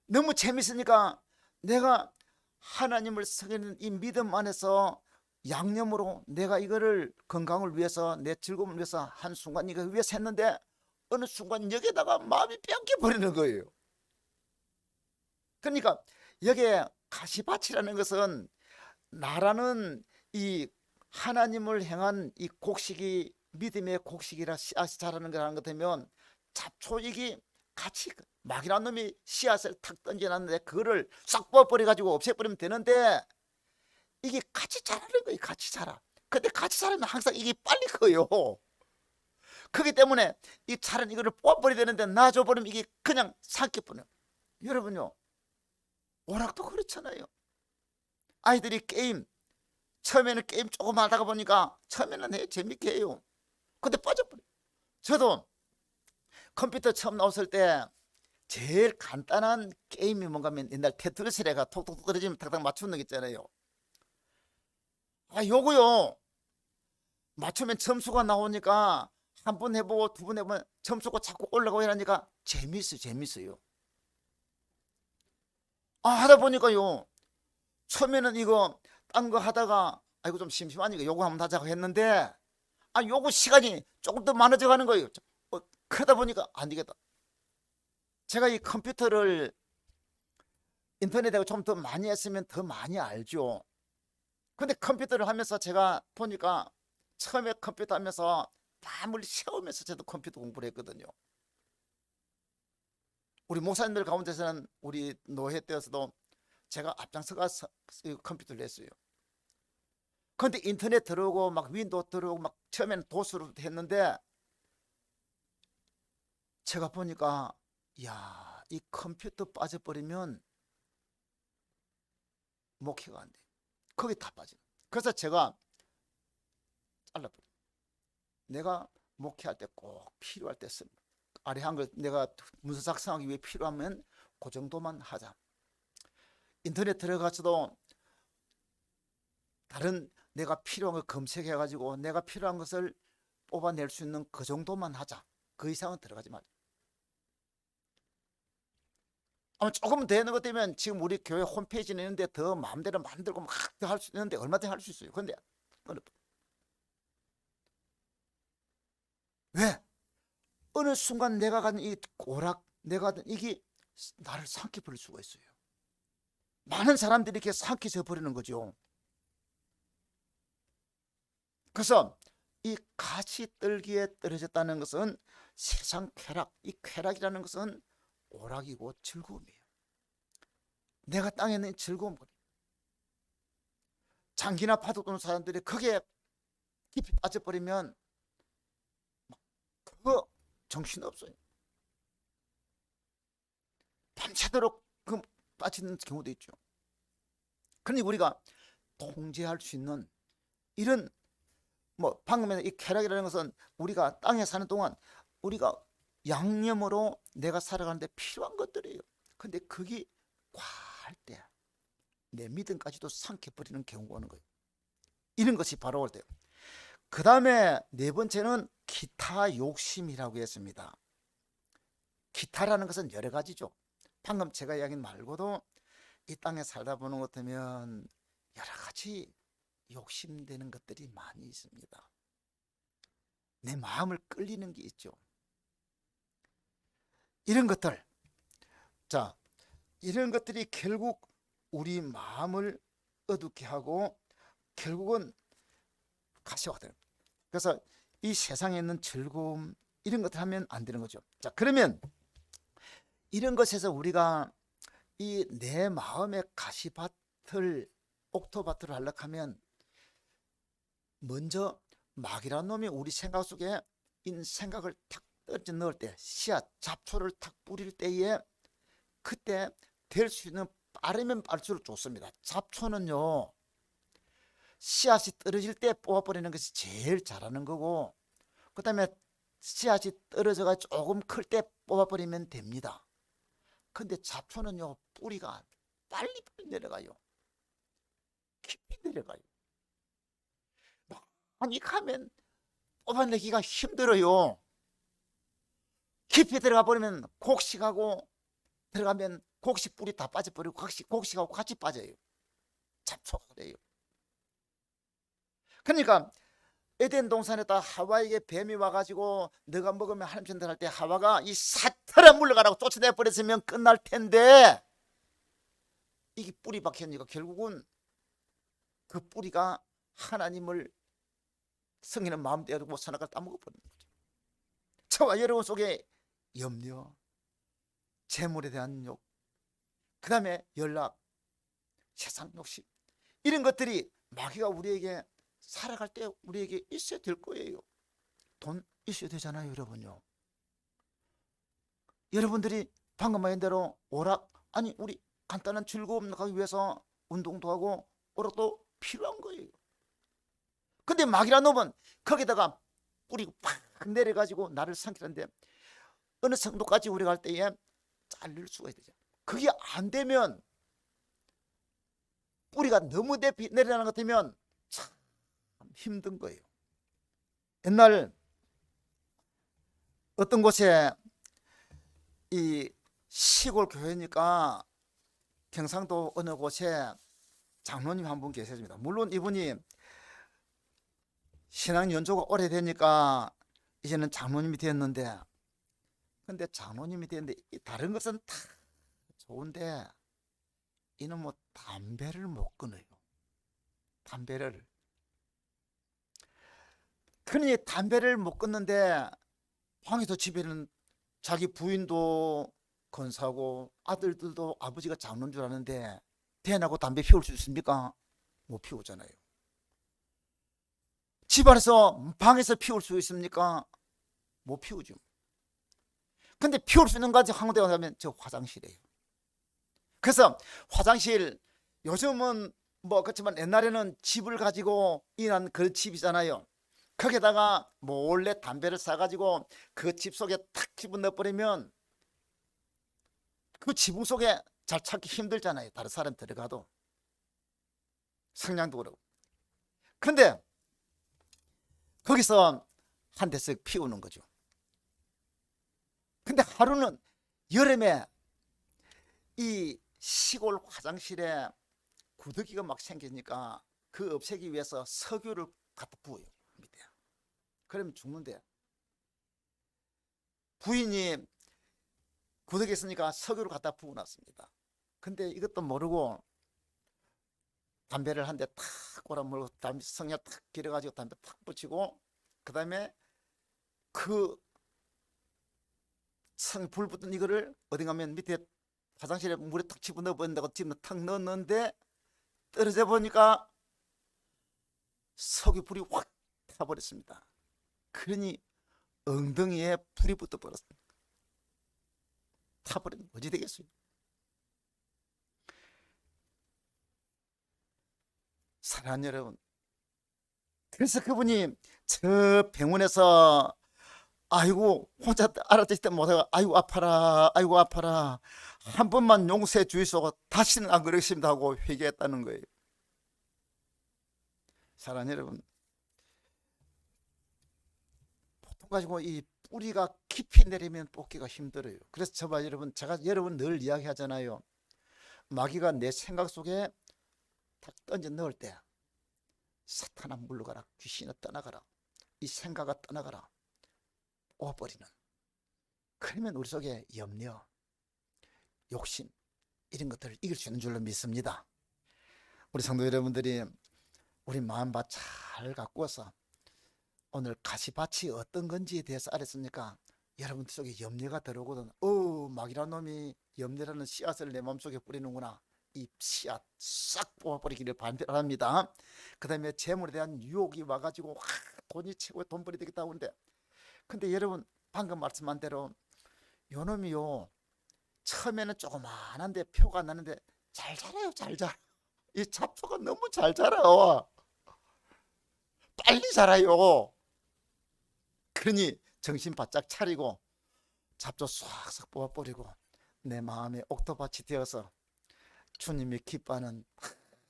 너무 재밌으니까 내가 하나님을 섬기는 이 믿음 안에서 양념으로 내가 이거를 건강을 위해서 내 즐거움을 위해서 한순간 이거 위해서 했는데 어느 순간 여기에다가 마음이 뺏겨버리는 거예요. 그러니까 여기에 가시밭이라는 것은 나라는 이 하나님을 향한 이 곡식이 믿음의 곡식이라 씨앗이 자라는 거라는 것 되면 잡초이기 같이 막이라는 놈이 씨앗을 탁 던져놨는데 그거를 싹 뽑아버려 가지고 없애버리면 되는데 이게 같이 자라는 거예요. 같이 자라. 근데 같이 자라면 항상 이게 빨리 커요. 그렇기 때문에 이 자란 이거를 뽑아버려야 되는데 놔줘버리면 이게 그냥 삼켜버려요. 여러분요, 오락도 그렇잖아요. 아이들이 게임 처음에는 게임 조금 하다가 보니까 처음에는 재밌게 해요. 근데 빠져버려요. 저도 컴퓨터 처음 나왔을 때 제일 간단한 게임이 뭔가 하면 옛날 테트리스레가 톡톡 떨어지면 탁탁 맞추는 거 있잖아요. 요거요 맞추면 점수가 나오니까 한 번 해보고 두 번 해보면 점수가 자꾸 올라가고 이러니까 재밌어요. 하다 보니까요 처음에는 이거 딴 거 하다가 아이고 좀 심심하니까 요거 한번 하자고 했는데 요거 시간이 조금 더 많아져 가는 거예요. 그러다 보니까 안 되겠다. 제가 이 컴퓨터를 인터넷에 좀 더 많이 했으면 더 많이 알죠. 근데 컴퓨터를 하면서 제가 보니까 처음에 컴퓨터 하면서 밤을 새우면서 저도 컴퓨터 공부를 했거든요. 우리 목사님들 가운데서는 우리 노회 때에서도 제가 앞장서가서 컴퓨터를 했어요. 근데 인터넷 들어오고 막 윈도우 들어오고 막 처음에는 도수로 했는데 제가 보니까 야, 이 컴퓨터 빠져버리면 목회가 안 돼. 거기 다 빠져. 그래서 제가 잘라버려요. 내가 목회할 때 꼭 필요할 때 쓰는 아래 한 걸 내가 문서 작성하기 위해 필요하면 그 정도만 하자. 인터넷 들어가서도 다른 내가 필요한 걸 검색해 가지고 내가 필요한 것을 뽑아낼 수 있는 그 정도만 하자. 그 이상은 들어가지 말자. 아마 조금 되는 것 되면 지금 우리 교회 홈페이지는 있는데 더 마음대로 만들고 막 할 수 있는데 얼마든지 할 수 있어요. 그런데 왜? 어느 순간 내가 가진 이 오락, 내가 가진 이게 나를 삼켜버릴 수가 있어요. 많은 사람들이 이렇게 삼켜져 버리는 거죠. 그래서 이 가시떨기에 떨어졌다는 것은 세상 쾌락, 이 쾌락이라는 것은 오락이고 즐거움이에요. 내가 땅에 있는 즐거움. 장기나 파도 도는 사람들이 거기에 깊이 빠져버리면 그거 정신없어요. 밤새도록 그 빠지는 경우도 있죠. 그러니 우리가 통제할 수 있는 이런 뭐 방금 이 쾌락이라는 것은 우리가 땅에 사는 동안 우리가 양념으로 내가 살아가는데 필요한 것들이에요. 근데 그게 과할 때 내 믿음까지도 삼켜버리는 경우가 오는 거예요. 이런 것이 바로 올 때요. 그 다음에 네 번째는 기타 욕심이라고 했습니다. 기타라는 것은 여러 가지죠. 방금 제가 이야기한 말고도 이 땅에 살다 보는 것 같으면 여러 가지 욕심되는 것들이 많이 있습니다. 내 마음을 끌리는 게 있죠. 이런 것들, 자, 이런 것들이 결국 우리 마음을 어둡게 하고 결국은 가시화가 됩니다. 그래서 이 세상에 있는 즐거움 이런 것들 하면 안 되는 거죠. 자, 그러면 이런 것에서 우리가 이 내 마음의 가시밭을 옥토밭을 하려고 하면 먼저 마귀라는 놈이 우리 생각 속에 있는 생각을 탁 떨어져 넣을 때 씨앗 잡초를 탁 뿌릴 때에 그때 될 수 있는 빠르면 빠를수록 좋습니다. 잡초는요, 씨앗이 떨어질 때 뽑아버리는 것이 제일 잘하는 거고, 그 다음에 씨앗이 떨어져가 조금 클 때 뽑아버리면 됩니다. 근데 잡초는요, 뿌리가 빨리빨리 내려가요. 깊이 내려가요. 많이 가면 뽑아내기가 힘들어요. 깊이 들어가 버리면 곡식하고 들어가면 곡식 뿌리 다 빠져버리고 곡식하고 같이 빠져요. 잡초가 그래요. 그러니까 에덴 동산에다 하와에게 뱀이 와가지고 너가 먹으면 하나님 전달할 때 하와가 이 사탄아 물러가라고 쫓아내 버렸으면 끝날 텐데, 이게 뿌리 박혔으니까 결국은 그 뿌리가 하나님을 성인은 마음대로 못 사나가 따먹어버리는 거죠. 저와 여러분 속에 염려, 재물에 대한 욕, 그 다음에 연락, 세상 욕심, 이런 것들이 마귀가 우리에게 살아갈 때 우리에게 있어야 될 거예요. 돈 있어야 되잖아요, 여러분요. 여러분들이 방금 말한 대로 오락, 아니 우리 간단한 즐거움 나가기 위해서 운동도 하고 오락도 필요한 거예요. 근데 마귀라는 놈은 거기다가 뿌리고 팍 내려가지고 나를 삼키는데, 어느 정도까지 우리가 할 때에 잘릴 수가 있죠. 그게 안 되면, 뿌리가 너무 내려가는 것 같으면 참 힘든 거예요. 옛날 어떤 곳에, 이 시골 교회니까 경상도 어느 곳에 장로님 한 분 계십니다. 물론 이분이 신앙 연조가 오래되니까 이제는 장로님이 되었는데, 근데 장로님이 되었는데 다른 것은 다 좋은데 이는 뭐 담배를 못 끊어요. 담배를. 그러니 담배를 못 끊는데 방에서 집에는 자기 부인도 권사고 아들들도 아버지가 장로인 줄 아는데 대낮고 담배 피울 수 있습니까? 못 피우잖아요. 집안에서 방에서 피울 수 있습니까? 못 피우죠. 근데 피울 수 있는 것까지 한군데 가면 저 화장실이에요. 그래서 화장실, 요즘은 뭐 그렇지만 옛날에는 집을 가지고 일한 그 집이잖아요. 거기다가 몰래 담배를 사가지고 그 집 속에 탁 집어넣어 버리면 그 지붕 속에 잘 찾기 힘들잖아요. 다른 사람 들어가도. 성냥도 그렇고. 근데 거기서 한 대씩 피우는 거죠. 근데 하루는 여름에 이 시골 화장실에 구더기가 막 생기니까 그 없애기 위해서 석유를 갖다 부어요, 밑에. 그러면 죽는데, 부인이 구더기 있으니까 석유를 갖다 부어놨습니다. 근데 이것도 모르고 담배를 한 대 탁 꼬라 물고 담배 성냥 탁 길어가지고 담배 탁 붙이고, 그 다음에 그 불 붙은 이거를 어디 가면 밑에 화장실에 물에 탁 집어넣어 버린다고 집어 탁 넣었는데, 떨어져 보니까 석유 불이 확 타버렸습니다. 그러니 엉덩이에 불이 붙어 버렸습니다. 타버리면 어찌 되겠어요? 사랑하는 여러분, 그래서 그분이 저 병원에서 아이고 혼자 알아듣을 때 못하고 아이고 아파라, 아이고 아파라, 한 번만 용서해 주시고 다시는 안 그러겠습니다 하고 회개했다는 거예요. 사랑하는 여러분, 보통 가지고 이 뿌리가 깊이 내리면 뽑기가 힘들어요. 그래서 저봐 여러분, 제가 여러분 늘 이야기하잖아요. 마귀가 내 생각 속에 탁 던져 넣을 때 사탄아 물러가라, 귀신아 떠나가라, 이 생각아 떠나가라, 오버리는. 그러면 우리 속에 염려, 욕심, 이런 것들을 이길 수 있는 줄로 믿습니다. 우리 성도 여러분들이 우리 마음밭 잘 가꾸어서 오늘 가시밭이 어떤 건지에 대해서 알았으니까 여러분들 속에 염려가 들어오거든. 마귀라는 놈이 염려라는 씨앗을 내 마음속에 뿌리는구나. 이 씨앗 싹 뽑아버리기를 바랍니다. 그 다음에 재물에 대한 유혹이 와가지고 돈이 최고의 돈벌이 되겠다 하는데, 근데 여러분 방금 말씀한 대로 요 놈이요 처음에는 조그만한데 표가 나는데 잘 자라요. 잘 자라. 이 잡초가 너무 잘 자라요. 빨리 자라요. 그러니 정신 바짝 차리고 잡초 싹싹 뽑아버리고 내 마음에 옥토밭이 되어서 주님이 기뻐하는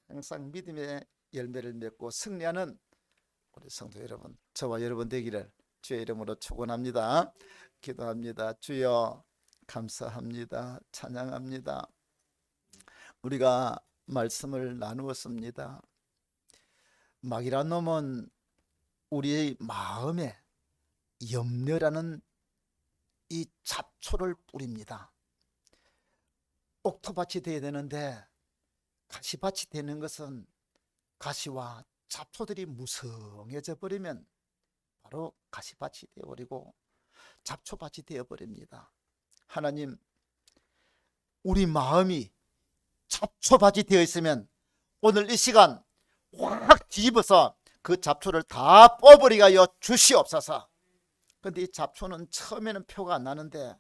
항상 믿음의 열매를 맺고 승리하는 우리 성도 여러분, 저와 여러분 되기를 주의 이름으로 축원합니다. 기도합니다. 주여 감사합니다. 찬양합니다. 우리가 말씀을 나누었습니다. 마귀란 놈은 우리의 마음에 염려라는 이 잡초를 뿌립니다. 옥토밭이 되어야 되는데 가시밭이 되는 것은 가시와 잡초들이 무성해져 버리면 바로 가시밭이 되어버리고 잡초밭이 되어버립니다. 하나님, 우리 마음이 잡초밭이 되어 있으면 오늘 이 시간 확 뒤집어서 그 잡초를 다 뽑아버리게 하여 주시옵소서. 근데 이 잡초는 처음에는 표가 안 나는데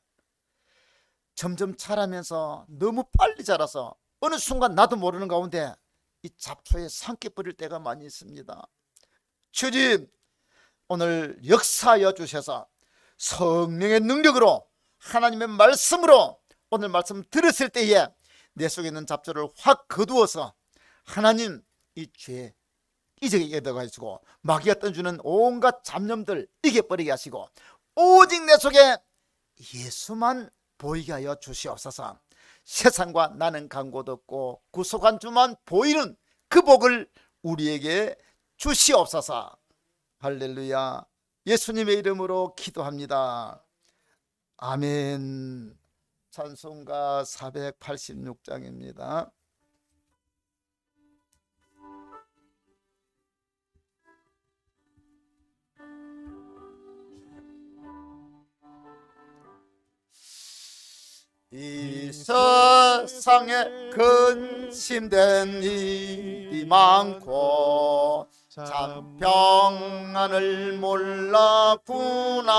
점점 자라면서 너무 빨리 자라서 어느 순간 나도 모르는 가운데 이 잡초에 삼켜 버릴 때가 많이 있습니다. 주님, 오늘 역사하여 주셔서 성령의 능력으로 하나님의 말씀으로 오늘 말씀 들었을 때에 내 속에 있는 잡초를 확 거두어서 하나님 이 죄 이적이게 되어가지고 마귀가 던지는 온갖 잡념들 이겨버리게 하시고 오직 내 속에 예수만 보이게 하여 주시옵소서. 세상과 나는 간곳 없고 구속한 주만 보이는 그 복을 우리에게 주시옵소서. 할렐루야. 예수님의 이름으로 기도합니다. 아멘. 찬송가 486장입니다. 이 세상에 근심된 일이 많고 참 평안을 몰랐구나.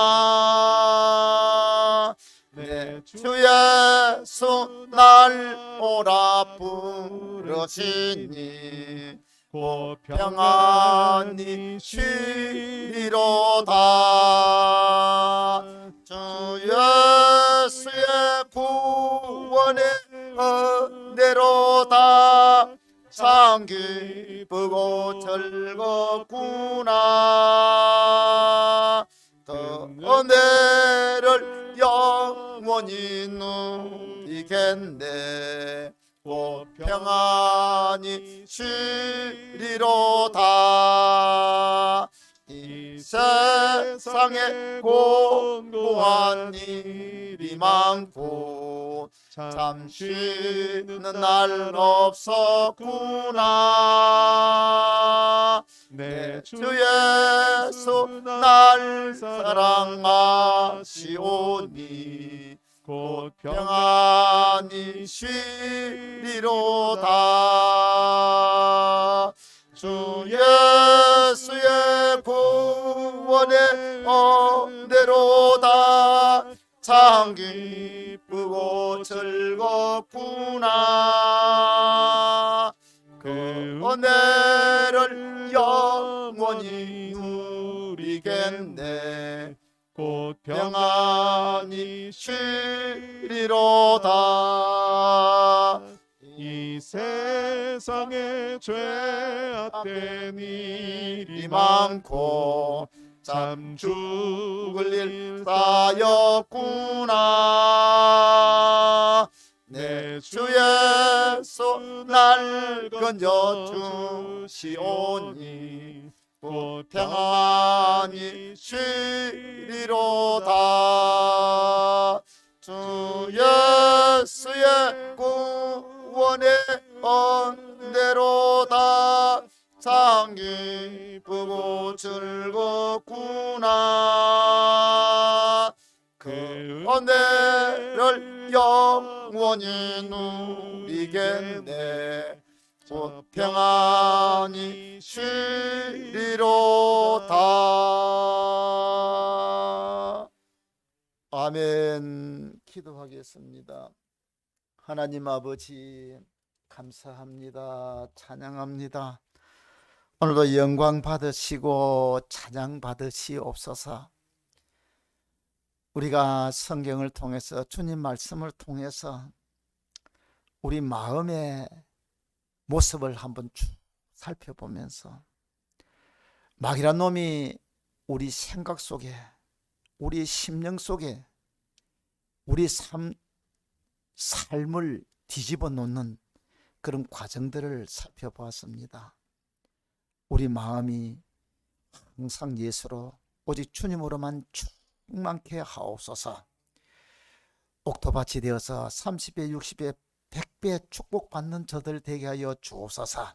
내 주 예수 날 오라 부르시니 곧 평안히 쉬리로다. 주 예수의 구원의 은혜로다. 참 기쁘고 즐겁구나. 그 은혜를 영원히 누리겠네. 곧 평안히 쉬리로다. 이 세상에 공고한 일이 많고 참 쉬는 날 없었구나. 내 주 예수 날 사랑하시오니 곧 평안히 쉬리로다. 주 예수의 구원의 은혜로다. 참 기쁘고 즐겁구나. 그 은혜를 영원히 누리겠네. 곧 평안히 쉬리로다. 이 세상에 죄악된 일이 많고 참 죽을 일 쌓였구나. 내 주 예수 날 건져 주시오니 곧 평안히 쉬리로다. 주 예수의 구원의 은혜로다. 참 기쁘고 즐겁구나. 그 은혜를 영원히 누리겠네. 곧 평안히 쉬리로다. 아멘. 기도하겠습니다. 하나님 아버지, 감사합니다. 찬양합니다. 오늘도 영광 받으시고 찬양 받으시옵소서. 우리가 성경을 통해서 주님 말씀을 통해서 우리 마음의 모습을 한번 쭉 살펴보면서 마귀란 놈이 우리 생각 속에, 우리 심령 속에 우리 삶을 뒤집어 놓는 그런 과정들을 살펴보았습니다. 우리 마음이 항상 예수로 오직 주님으로만 충만케 하옵소서. 옥토밭이 되어서 30배, 60배, 100배 축복받는 저들 되게 하여 주옵소서.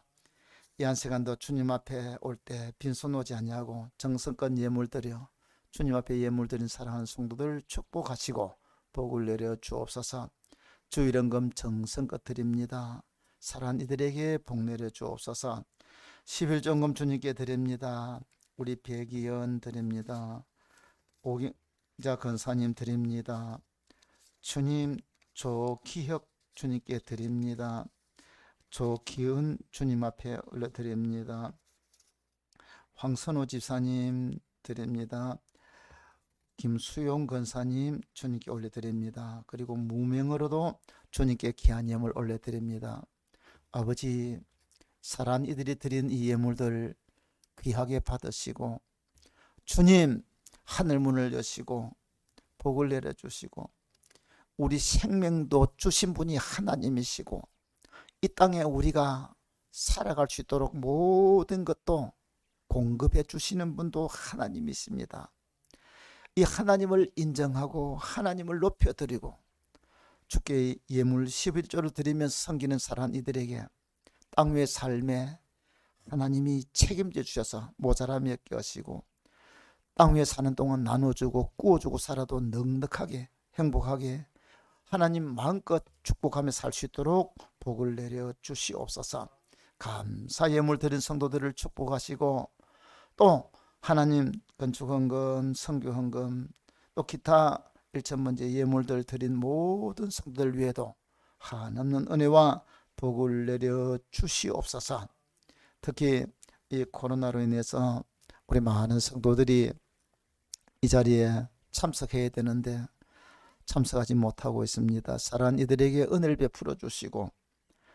이 한 시간도 주님 앞에 올 때 빈손 오지 아니하고 정성껏 예물 드려 주님 앞에 예물 드린 사랑하는 성도들 축복하시고 복을 내려 주옵소서. 주일헌금 정성껏 드립니다. 사랑하는 이들에게 복 내려 주옵소서. 11종금 주님께 드립니다. 우리 백이연 드립니다. 오경자 권사님 드립니다. 주님 조기혁 주님께 드립니다. 조기은 주님 앞에 올려드립니다. 황선호 집사님 드립니다. 김수용 권사님 주님께 올려드립니다. 그리고 무명으로도 주님께 귀한 예물 올려드립니다. 아버지, 사랑하는 이들이 드린 이 예물들 귀하게 받으시고 주님 하늘 문을 여시고 복을 내려주시고 우리 생명도 주신 분이 하나님이시고 이 땅에 우리가 살아갈 수 있도록 모든 것도 공급해 주시는 분도 하나님이십니다. 이 하나님을 인정하고 하나님을 높여드리고 주께 예물 11조를 드리면서 섬기는 사랑하는 이들에게 땅 위의 삶에 하나님이 책임져 주셔서 모자람이 없게 하시고 땅 위에 사는 동안 나눠주고 구워주고 살아도 넉넉하게 행복하게 하나님 마음껏 축복하며 살 수 있도록 복을 내려 주시옵소서. 감사 예물 드린 성도들을 축복하시고 또 하나님 건축헌금, 선교헌금 또 기타 일천번째 예물들 드린 모든 성도들 위에도 한없는 은혜와 복을 내려 주시옵소서. 특히 이 코로나로 인해서 우리 많은 성도들이 이 자리에 참석해야 되는데 참석하지 못하고 있습니다. 사랑하는 이들에게 은혜를 베풀어 주시고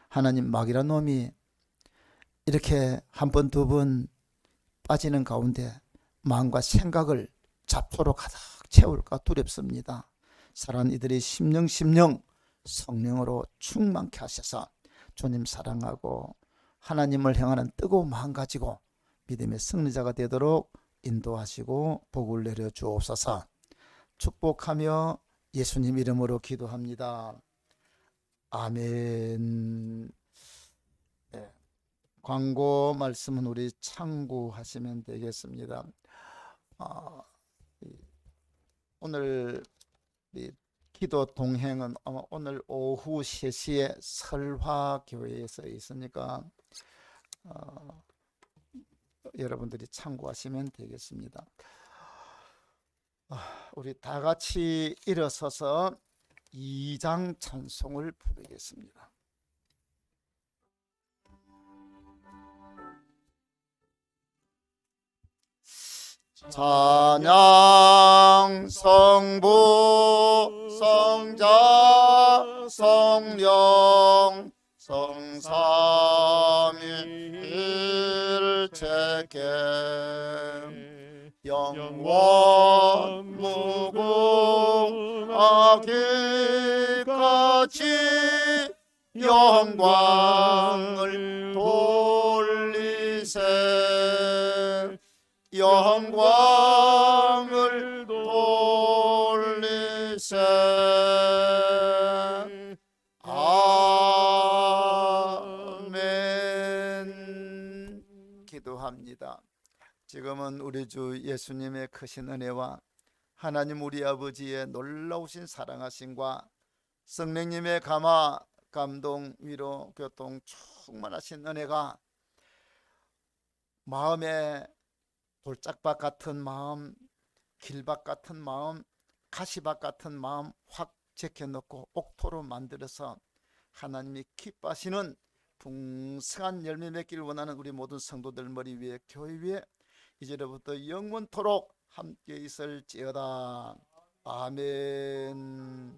하나님 마귀란 놈이 이렇게 한 번, 두 번 빠지는 가운데 마음과 생각을 잡초로 가득 채울까 두렵습니다. 사랑하는 이들의 심령 성령으로 충만케 하셔서 주님 사랑하고 하나님을 향하는 뜨거운 마음 가지고 믿음의 승리자가 되도록 인도하시고 복을 내려 주옵소서. 축복하며 예수님 이름으로 기도합니다. 아멘. 네. 광고 말씀은 우리 참고하시면 되겠습니다. 오늘 기도 동행은 오늘 오후 3시에 설화교회에서 있으니까 여러분들이 참고하시면 되겠습니다. 우리 다 같이 일어서서 2장 찬송을 부르겠습니다. 찬양 성부 성자 성령 성삼위일체계 영원 무궁하기까지 영광을 돌리세 영광을 돌리세 아멘. 기도합니다. 지금은 우리 주 예수님의 크신 은혜와 하나님 우리 아버지의 놀라우신 사랑하심과 성령님의 감화, 감동, 위로, 교통 충만하신 은혜가 마음에 돌짝밭 같은 마음, 길밭 같은 마음, 가시밭 같은 마음 확 제껴놓고 옥토로 만들어서 하나님이 기뻐하시는 풍성한 열매 맺기를 원하는 우리 모든 성도들 머리 위에 교회 위에 이제로부터 영원토록 함께 있을지어다. 아멘.